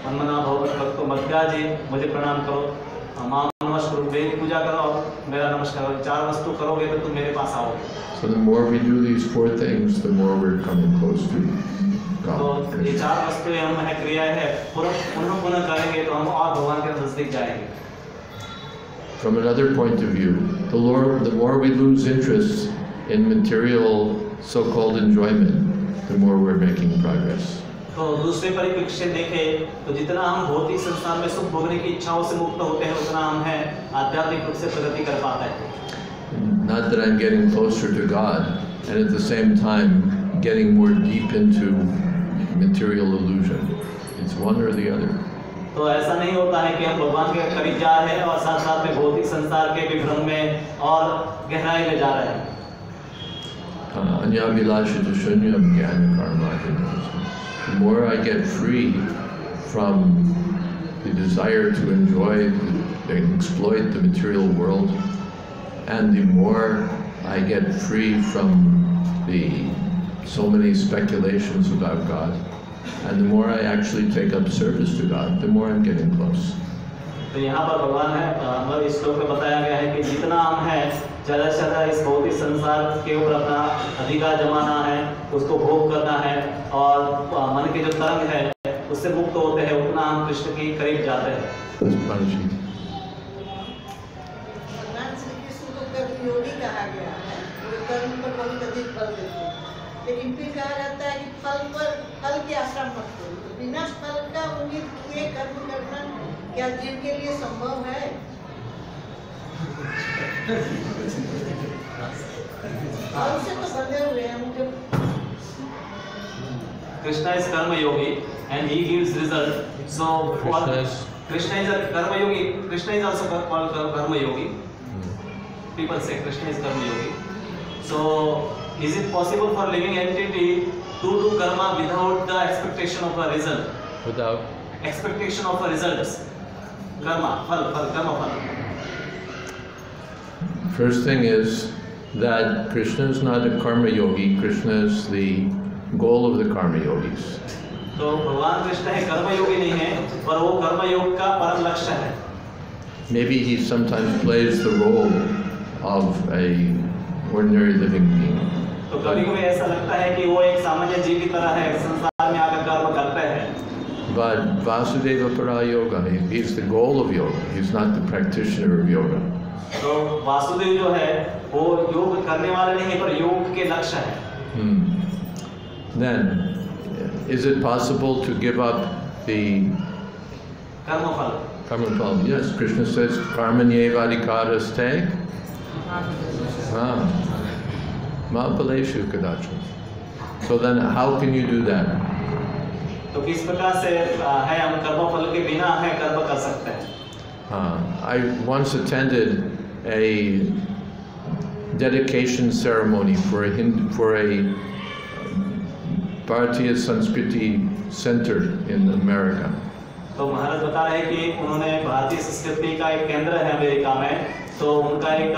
मन मना भगवत भक्तो, मध्याजी, मुझे प्रणाम करो, माम नमस्कार, मेरी पूजा करो, मेरा नमस्कार करो। 4 वस्तु करोगे तो तुम मेरे पास आओगे। So the more we do these 4 things, the more we're coming close to God. तो ये 4 वस्तुएं हम है क्रिया है, पुनः करेंगे तो हम और भगवान के नजदीक जाएंगे। From another point of view, the more we lose interest in material so-called enjoyment, the more we're making progress. तो दूसरे परिप्रेक्ष्य से देखें तो जितना हम भौतिक संसार में सुख भोगने की इच्छाओं से मुक्त होते हैं, उतना हम है आध्यात्मिक रूप से प्रगति कर पाते हैं। Not that I'm getting closer to God, and at the same time getting more deep into material illusion. It's one or the other. तो ऐसा नहीं होता है कि हम भगवान के करीब जा रहे हैं और साथ साथ में भौतिक संसार के विभ्रम में और गहराई में जा रहे हैं। The more I get free from the desire to enjoy and exploit the material world, and the more I get free from so many speculations about God, and the more I actually take up service to God, the more I'm getting close. तो यहाँ पर भगवान है, हमारे इस श्लोक में बताया गया है कि जितना हम है ज़्यादा से ज़्यादा इस भौतिक संसार के ऊपर अपना अधिकार जमाना है, उसको भोग करना है, और मन के जो तरंग है उससे मुक्त होते हैं, उतना हम कृष्ण के करीब जाते हैं। भगवान श्री कृष्ण को कर्म योगी कहा गया है, वो कर्म पर बहुत अधिक बल देते हैं, लेकिन फिर कहा जाता है कि फल की आशा मत करो। तो बिना फल का उम्मीद किए कर्म करना क्या जीव के लिए संभव है? उससे तो बंधे हुए हैं मुझे। Krishna is karma yogi and he gives result. So Krishna is a karma yogi. Krishna is also called karma yogi. People say Krishna is karma yogi. So is it possible for living entity to do karma without the expectation of a result? Without expectation of a results. Karma, karma. First thing is that Krishna is not a karma yogi. Krishna is the goal of the karma yogis. तो भगवान कृष्ण है कर्मयोगी नहीं है, पर वो कर्मयोग का परम लक्ष्य है. Maybe he sometimes plays the role of a ordinary living being. तो कभी-कभी ऐसा लगता है कि वो एक सामान्य जीव की तरह है, संसार में आकर कर्म करते हैं. But Vasudeva Para Yoga, he's the goal of yoga. He's not the practitioner of yoga. तो वासुदेव जो है वो योग करने वाले नहीं, पर योग के लक्ष्य है. Then, is it possible to give up the कर्मफल? karmapal? Yes, Krishna says, karmanyevadikaraste ma paleshu kadacham. So then, how can you do that? तो किस प्रकार से है हम कर्मफल के बिना है कर्म कर सकते हैं? I once attended a dedication ceremony for a Bharatiya Sanskriti center in America. तो महाराज बता रहे हैं कि उन्होंने भारतीय संस्कृति का एक केंद्र है अमेरिका में, तो उनका एक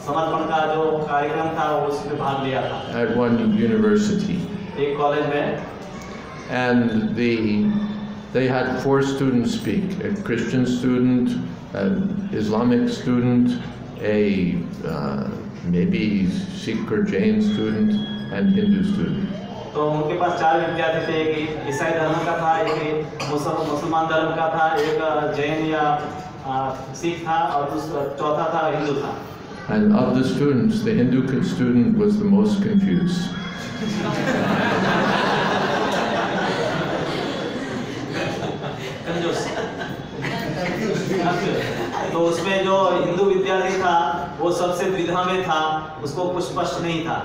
समर्पण का जो कार्यक्रम था उसमें भाग लिया था. At one university. एक कॉलेज में. And they had 4 students speak: a Christian student, an Islamic student, a maybe Sikh or Jain student, and Hindu student. तो उनके पास 4 विद्यार्थी थे, एक ईसाई धर्म का था, एक मुसलमान धर्म का था, एक जैन या सिख था, और चौथा था हिंदू था. And of the students, the Hindu student was the most confused. तो उसमें जो हिंदू विद्यार्थी था वो सबसे द्विधा में था, उसको कुछ स्पष्ट नहीं था.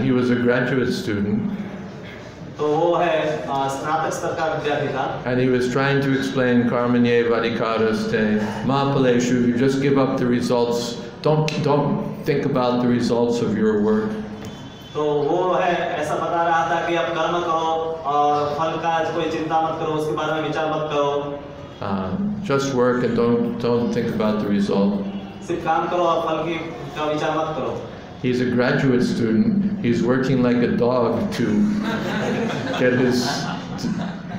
He was a graduate student. तो वो है स्नातक स्तर का विद्यार्थी था. And he was trying to explain karmanye vadikaraste mahapaleshu. You just give up the results. Don't think about the results of your work. तो वो है ऐसा बता रहा था कि आप कर्म करो और फल का कोई चिंता मत करो, उसके बारे में विचार मत करो. Just work and don't think about the result. सिर्फ काम करो और फल का विचार मत करो. He's a graduate student. He's working like a dog to get his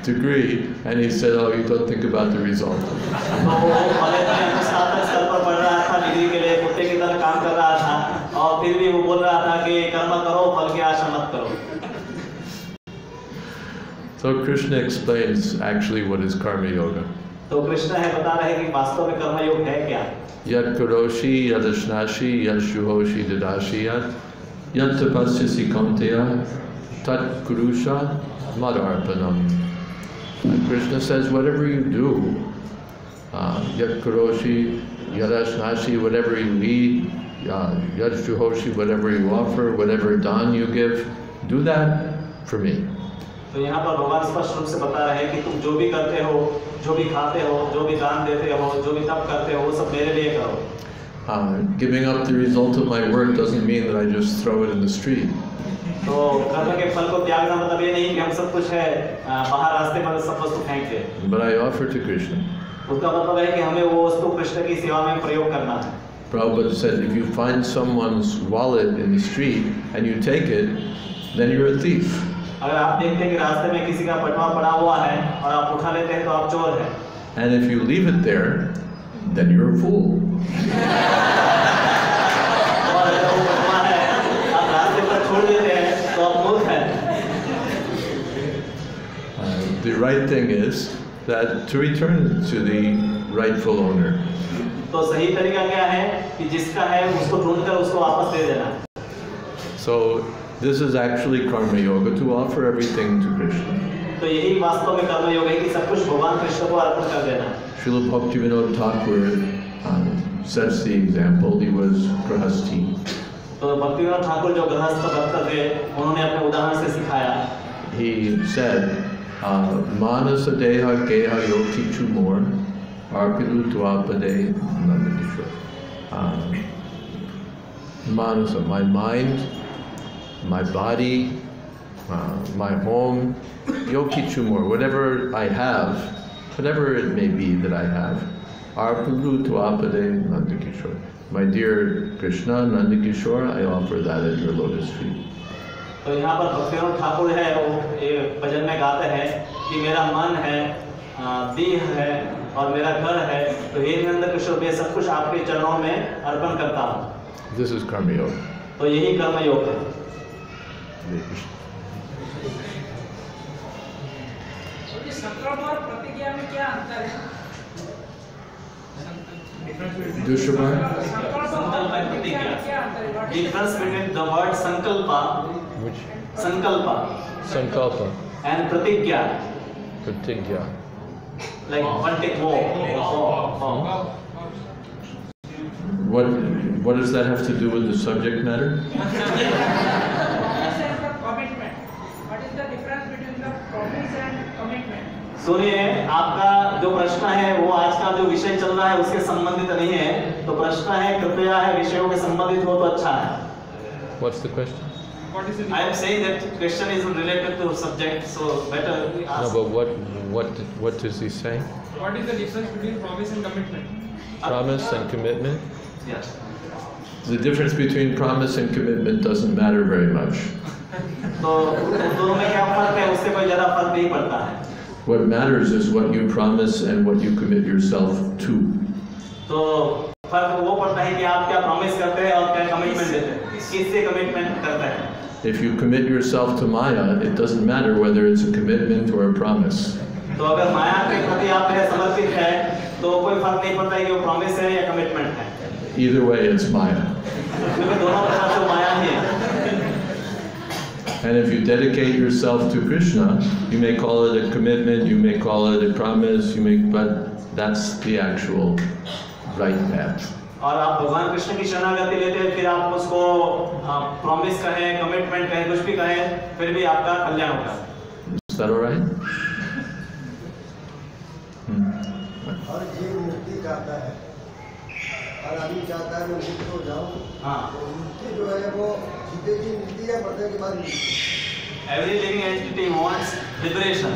degree, and he said, "Oh, you don't think about the result." तो वो कॉलेज में स्नातक स्तर पर पढ़ रहा था, डिग्री के लिए कुत्ते की तरह काम कर रहा था, और फिर भी वो बोल रहा था कि कर्म करो, फल की आशा मत करो. So Krishna explains actually what is karma yoga. तो कृष्ण है बता रहे हैं कि वास्तव में कर्म योग है क्या. Yad karoshi, yad ashnashi, yad shuhoshi dadashi, yad tapasyasi kaunteya, tat kurusha madarpanam. Krishna says, whatever you do, yad karoshi, yad ashnashi, whatever you eat, yad shuhoshi, whatever you offer, whatever dan you give, do that for me. तो यहाँ पर भगवान स्पष्ट रूप से बता रहे हैं कि तुम जो भी करते हो, जो भी खाते हो, जो भी दान देते हो, जो भी तप करते हो, वो सब मेरे लिए करो. Giving up the result of my work doesn't mean that I just throw it in the street. तो कर्म के फल को त्यागना मतलब ये नहीं कि हम सब कुछ है बाहर रास्ते पर सब वस्तु फेंक दे. But I offer to Krishna. उसका मतलब है कि हमें वो वस्तु कृष्ण की सेवा में प्रयोग करना है. Prabhupada said, if you find someone's wallet in the street and you take it, then you're a thief. अगर आप देखते हैं कि रास्ते में किसी का बटुआ पड़ा हुआ है और आप उठा लेते हैं तो आप चोर हैं. And if you leave it there, then you're a fool. और अगर वो बटुआ है आप रास्ते पर छोड़ देते हैं तो आप मूर्ख हैं. The right thing is that to return it to the rightful owner. तो सही तरीका क्या है कि जिसका है उसको ढूंढकर उसको वापस दे देना. So this is actually karma yoga, to offer everything to Krishna. तो यही वास्तव में कर्म योग है कि सब कुछ भगवान कृष्ण को अर्पण कर देना. Srila Bhaktivinoda Thakur sets the example. He was grahasti. तो भक्तिविनोद ठाकुर जो गृहस्थ भक्त थे, उन्होंने अपने उदाहरण से सिखाया. He said, Manasa deha geha yoki chumor, arpilu tuapade nandakishwar. Manasa, my mind, my body, my home, yoki chumor, whatever I have, whatever it may be that I have, arpilu tuapade nandakishwar. My dear Krishna, Nandakishore, I offer that at your lotus feet. तो यहाँ पर भक्तिविनोद ठाकुर है, वो ये भजन में गाते हैं कि मेरा मन है, देह है और मेरा घर है, तो हे नंद किशोर मैं सब कुछ आपके चरणों में अर्पण करता हूँ। This is karma yoga. तो यही कर्म योग है। संकल्प और प्रतिज्ञा में क्या अंतर है? Dushaba? Difference between the word sankalpa, Which? sankalpa, Sankalpa. and pratigya, Pratigya. like one take walk. What does that have to do with the subject matter? Commitment. What is the difference between the promise and commitment? सुनिए, आपका जो प्रश्न है वो आज का जो विषय चल रहा है उसके संबंधित नहीं है, तो प्रश्न है कृपया है विषयों के संबंधित हो तो अच्छा है। What's the question? What is the I am saying that question is related to subject, so better we ask. No, but what does he say? what is the difference between promise and commitment? Promise and commitment? Yes. The difference between promise and commitment doesn't matter very much. तो दोनों में क्या फर्क है? उससे कोई ज़्यादा फर्क नहीं पड़ता है। What matters is what you promise and what you commit yourself to. तो फर्क वो पड़ता है कि आप क्या प्रॉमिस करते हैं और क्या कमिटमेंट देते हैं, किससे कमिटमेंट करते हैं। If you commit yourself to Maya, it doesn't matter whether it's a commitment or a promise. तो अगर माया के प्रति आप समर्पित है तो कोई फर्क नहीं पड़ता है कि वो प्रॉमिस है या कमिटमेंट है। Either way, it's Maya. क्योंकि दोनों प्रकार से माया ही है। And if you dedicate yourself to Krishna, you may call it a commitment, you may call it a promise, but that's the actual right path. और आप भगवान कृष्ण की शरणागति लेते हैं, फिर आप उसको प्रॉमिस कहें, कमिटमेंट कहें, कुछ भी कहें, फिर भी आपका कल्याण होगा। Is that all right? हर जीव मुक्ति चाहता है, हर आदमी चाहता है मैं मुक्त हो जाऊं। हाँ। तो मुक्ति जो है वो जीते जी मिलती है, मरने के बाद मिलती है। Every living entity wants liberation.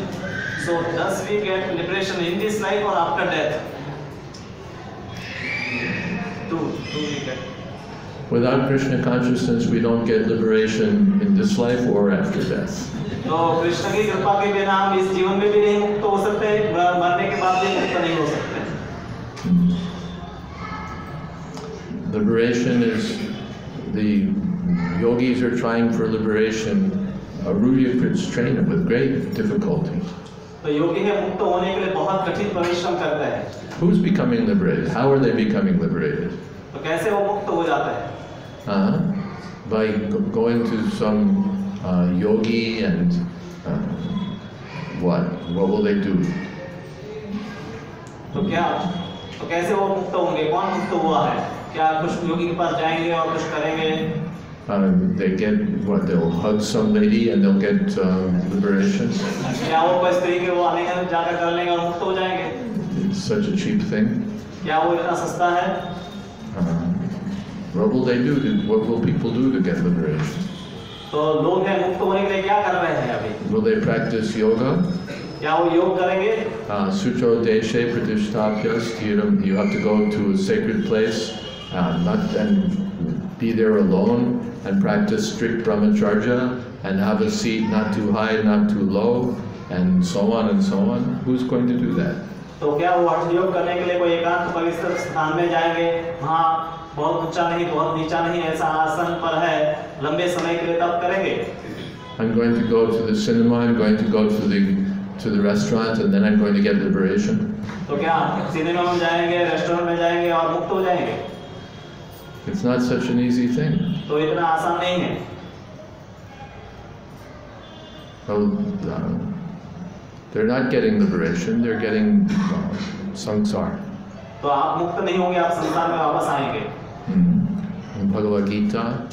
So does we get liberation in this life or after death? Do we get? Without Krishna consciousness, we don't get liberation in this life or after death. तो कृष्ण की कृपा के बिना हम इस जीवन में भी नहीं मुक्त हो सकते, मरने के बाद भी मुक्त नहीं हो सकते। Liberation is, the yogis are trying for liberation. Arudyakrits train it with great difficulty. तो योगी है मुक्त होने के लिए बहुत कठिन परिश्रम करता है। Who's becoming liberated? How are they becoming liberated? तो कैसे वो मुक्त हो जाता है? By going to some yogi and what will they do? तो कैसे वो मुक्त होंगे? कौन मुक्त हुआ है? क्या कुछ योगी के पास जाएंगे और कुछ करेंगे? They get what? They'll hug some lady and they'll get liberation. क्या वो कोई स्त्री के वो आलिंगन जाकर कर लेंगे और मुक्त हो जाएंगे? It's such a cheap thing. क्या वो इतना सस्ता है? What will they do? What will people do to get liberation? तो लोग हैं मुक्त होने के लिए क्या कर रहे हैं अभी? Will they practice yoga? क्या वो योग करेंगे? Sucho deshe pratishtapya sthiram. You have to go to a sacred place, and be there alone, and practice strict brahmacharya, and have a seat not too high, not too low, and so on and so on. Who's going to do that? तो क्या वो हठ योग करने के लिए कोई एकांत पवित्र स्थान में जाएंगे? वहाँ बहुत ऊंचा नहीं, बहुत नीचा नहीं, ऐसा आसन पर है, लंबे समय के लिए तब करेंगे। I'm going to go to the cinema. I'm going to go to the restaurant, and then I'm going to get liberation. तो क्या सिनेमा में जाएंगे, रेस्टोरेंट में जाएंगे और मुक्त हो जाएंगे? It's not such an easy thing. तो इतना आसान नहीं है। Well, they're not getting liberation. They're getting samsara. तो आप मुक्त नहीं होंगे, आप संसार में वापस आएंगे। Bhagavad Gita.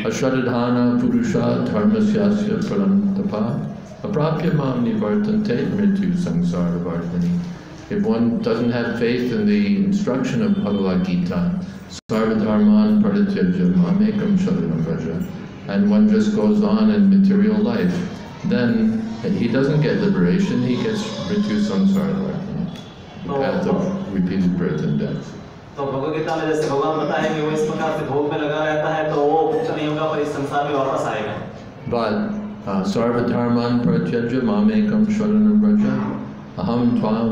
Ashadadhana purusha dharmasyasya parantapa aprapya mam nivartante mrityu samsara vardhani. If one doesn't have faith in the instruction of Bhagavad Gita, sarvadharman parityajya mamekam sharanam vraja, and one just goes on in material life, then he doesn't get liberation, he gets mrityu samsara vardhani, the path of repeated birth and death. तो तो भगवद गीता में जैसे भगवान बताए कि वो इस प्रकार से भोग में लगा रहता है तो वो मुक्त नहीं होगा पर इस संसार में वापस आएगा। But sarva-dharman pratyajya mamekam sharanam vraja aham tvam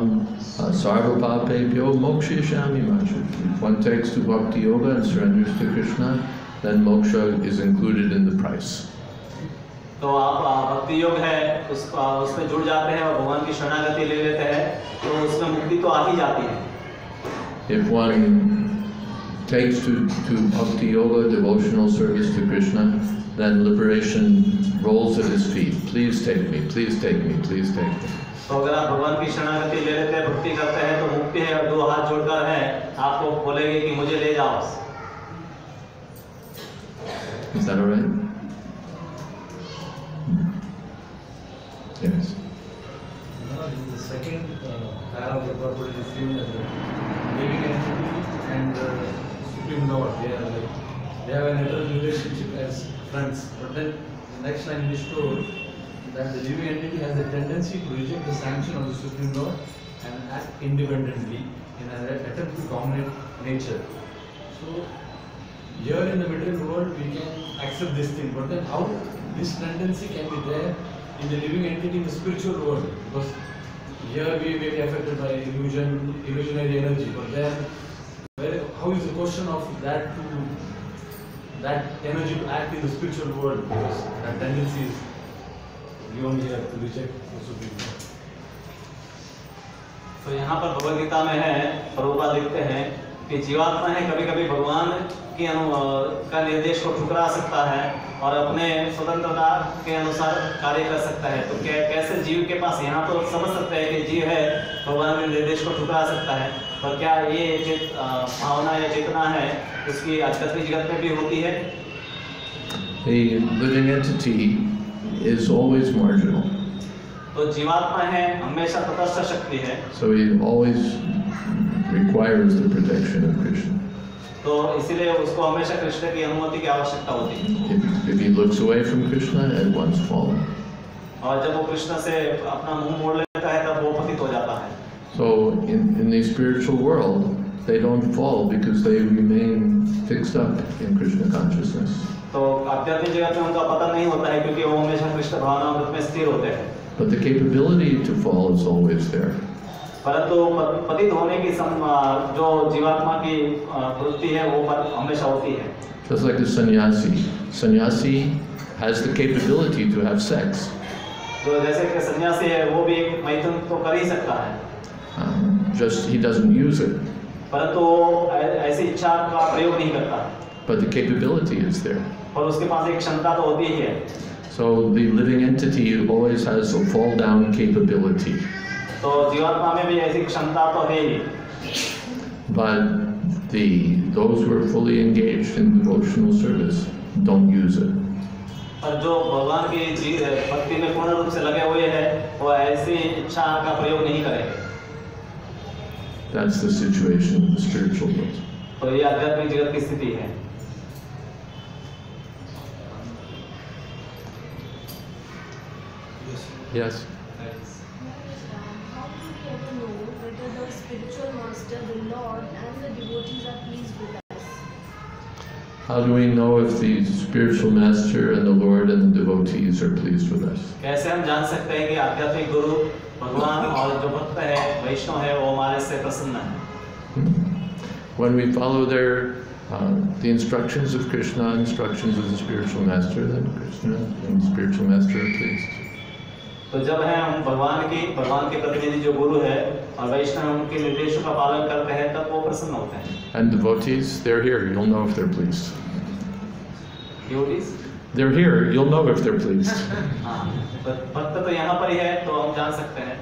sarva-papebhyo mokshayasami ma. If one takes to bhakti yoga and surrenders to Krishna, then moksha is included in the price. तो आप भक्ति योग है उसमें जुड़ जाते हैं और भगवान की शरणागति ले लेते हैं तो उसमें मुक्ति तो आ ही जाती है। If one takes to bhakti yoga, devotional service to Krishna, then liberation rolls at his feet. Please take me, please take me, please take me. तो अगर आप भगवान की शरणागति ले लेते हैं, भक्ति करते हैं तो मुक्ति है और दो हाथ जोड़कर है आपको बोलेंगे कि मुझे ले जाओ। Is that all right? Yes. The second para of the purport is given as the living entity and the Supreme Lord. They have an eternal relationship as friends. But then the next line is told that the living entity has a tendency to reject the sanction of the Supreme Lord and act independently in an attempt to dominate nature. So here in the material world we can accept this thing, but then how this tendency can be there in the living entity in the spiritual world? Because here we may be affected by illusionary energy, but then how is the question of that energy to act in the spiritual world? Because that tendency is given here to reject the Supreme Lord. तो यहाँ पर भगवद गीता में है, प्रभुपाद लिखते हैं कि जीवात्मा है कभी-कभी भगवान के का निर्देश को ठुकरा सकता है और अपने स्वतंत्रता के अनुसार कार्य कर सकता है। तो कैसे जीव के पास, यहाँ तो समझ सकते हैं कि जीव है भगवान के निर्देश को ठुकरा सकता है, पर क्या ये भावना या चेतना है उसकी आध्यात्मिक जगत में भी होती है? The living entity is always marginal. तो जीवात्मा है हमेशा तटस्थ शक्ति है। So he always requires the protection of Krishna. तो इसीलिए उसको हमेशा कृष्ण की अनुमति की आवश्यकता होती है। If he looks away from Krishna, at once fallen. और जब वो कृष्ण से अपना मुंह मोड़ लेता है तब वो पतित हो जाता है। So in the spiritual world, they don't fall because they remain fixed up in Krishna consciousness. तो आध्यात्मिक जगत में उनका पतन नहीं होता है क्योंकि वो हमेशा कृष्ण भावनामृत में स्थिर होते हैं। But the capability to fall is always there. परंतु पतित होने की जो जीवात्मा की वृत्ति है वो हमेशा होती है। Just like a sannyasi. Sannyasi has the capability to have sex. तो जैसे कि सन्यासी है वो भी एक मैथुन तो कर ही सकता है। Just he doesn't use it. परंतु वो ऐसी इच्छा का प्रयोग नहीं करता। But the capability is there. और उसके पास एक क्षमता तो होती ही है। So the living entity always has a fall down capability. तो जीवात्मा में भी ऐसी क्षमता तो है ही। But those who are fully engaged in devotional service don't use it. पर जो भगवान की भक्ति में पूर्ण रूप से लगे हुए हैं वो ऐसी इच्छा का प्रयोग नहीं करेंगे। That's the situation in the spiritual world. तो ये आध्यात्मिक जगत की स्थिति है। Yes. How do we ever know whether the spiritual master, the Lord, and the devotees are pleased with us? How do we know if the spiritual master and the Lord and the devotees are pleased with us? कैसे हम जान सकते हैं कि आध्यात्मिक गुरु भगवान और जो भक्त है वैष्णव है वो हमारे से प्रसन्न है? When we follow the instructions of Krishna, instructions of the spiritual master, then Krishna and the spiritual master are pleased. तो जब है हम भगवान के प्रतिनिधि जो गुरु है और वैष्णव उनके निर्देशों का पालन करते हैं तब वो प्रसन्न होते हैं। And devotees, they're here. You'll know if they're pleased. Devotees? They're here. You'll know if they're pleased. हाँ, भक्त तो यहाँ पर ही है तो हम जान सकते हैं।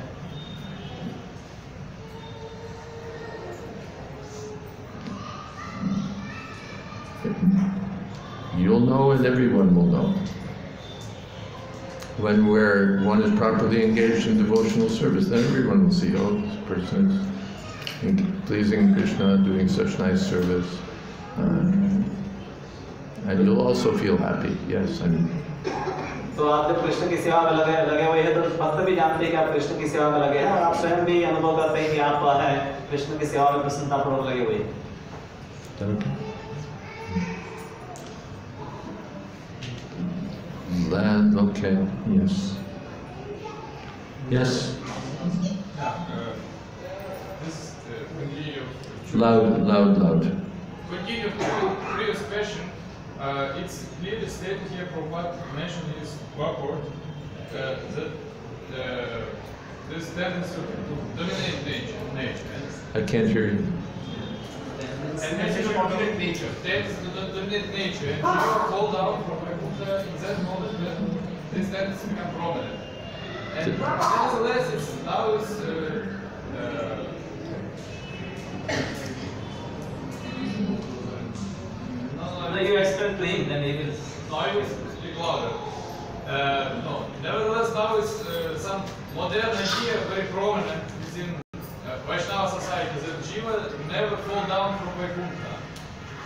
You'll know, and everyone will know. When one is properly engaged in devotional service, then everyone will see, oh, this person is pleasing Krishna, doing such nice service. And you'll also feel happy. Yes, तो आप जब कृष्ण की सेवा में लगे हुए हैं तो भक्त भी जानते हैं कि आप कृष्ण की सेवा में लगे हैं और आप स्वयं भी अनुभव करते हैं कि आप कृष्ण की सेवा में प्रसन्नतापूर्वक लगे हुए हैं। that okay? That, okay, yes. Yes? This continue of Loud. continue of the previous question. It's clearly stated here, Prabhupada mentioned in his purport that this tendency to dominate nature. I can't hear you. And message of dominant nature. Tendency to dominate nature. And if you fall down from Vaikuntha, in that moment, this tendency becomes prominent. And nevertheless, it's now No, you explain to him, then he will. No, I will speak louder. No, nevertheless, now is some modern idea very prominent within Vaishnava society that Jiva never fall down from Vaikuntha.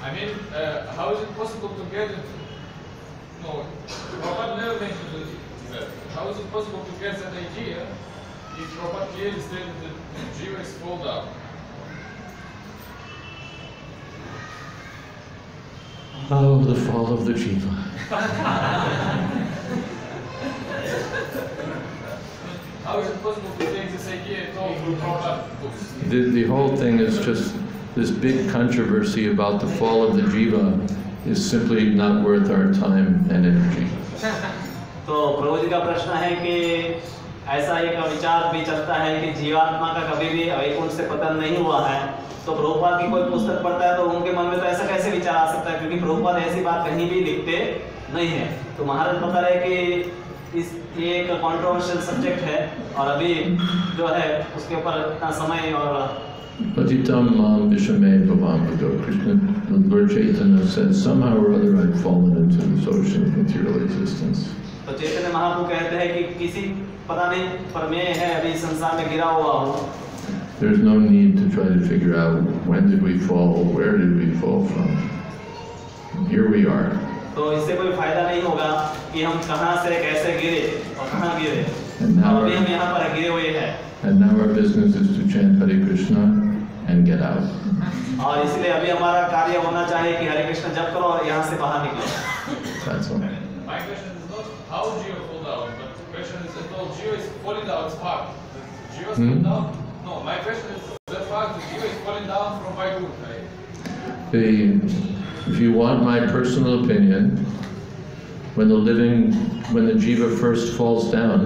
I mean, how is it possible to get it? No, Prabhupada never mentioned that. How is it possible to get that idea if Prabhupada clearly stated that Jiva is fall down? Oh, the fall of the Jiva. How is it possible to take this idea at all from Prabhupada books? The whole thing is just this big controversy about the fall of the Jiva is simply not worth our time and energy. तो प्रभु जी का प्रश्न है कि ऐसा एक विचार भी चलता है कि जीवात्मा का कभी भी वैकुंठ से पतन नहीं हुआ है। तो प्रभुपाद की कोई पुस्तक पढ़ता है तो उनके मन में तो ऐसा कैसे विचार आ सकता है, क्योंकि प्रभुपाद ऐसी बात कहीं भी लिखते नहीं है। तो महाराज बता रहे कि ये एक कंट्रोवर्शियल सब्जेक्ट है और अभी जो है उसके ऊपर इतना समय और Patitam mam vishame bhavam bhagav. Krishna, Lord Chaitanya said, somehow or other I've fallen into this ocean of material existence. तो चैतन्य महाप्रभु कहते हैं कि किसी पता नहीं प्रमेय है अभी संसार में गिरा हुआ हूँ। There's no need to try to figure out when did we fall, where did we fall from. Here we are. तो इससे कोई फायदा नहीं होगा कि हम कहाँ से कैसे गिरे और कहाँ गिरे। अभी हम यहाँ पर गिरे हुए हैं। And now our business is to chant Hare Krishna and get out. और इसलिए अभी हमारा कार्य होना चाहिए कि हरे कृष्ण जप करो और यहाँ से बाहर निकलो। That's all. My question is not how Jiva fall down, but the question is that all Jiva is falling down. It's fact. Jiva is falling down. No, my question is that fact that Jiva is falling down from Vaikuntha. If you want my personal opinion, when the Jiva first falls down,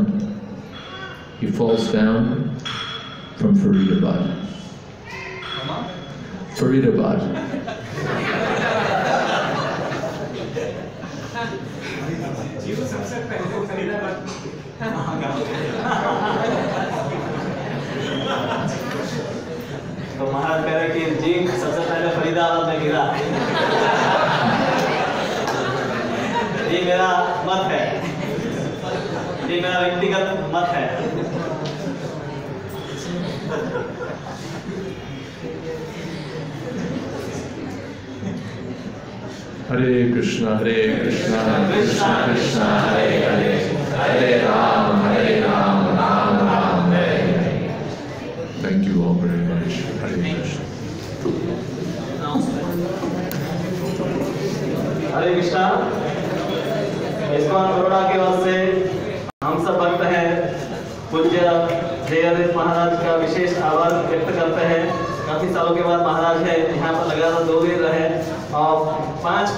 he falls down from Faridabad. Faridabad. तो महाराज कह रहे कि जीव सबसे पहले फरीदाबाद में गिरा। ये मेरा मत है, ये मेरा व्यक्तिगत मत है। Hare Krishna, Krishna Krishna, Hare Hare, Hare Ram, Ram Ram, Hare Hare. Thank you all very much. Hare Krishna. Hare Krishna. ISKCON Baroda की ओर से हम सब भक्त हैं पूज्य जयदेव महाराज का विशेष आभार व्यक्त करते हैं। काफी सालों के बाद महाराज है यहाँ पर लगातार 2 दिन रहे और 5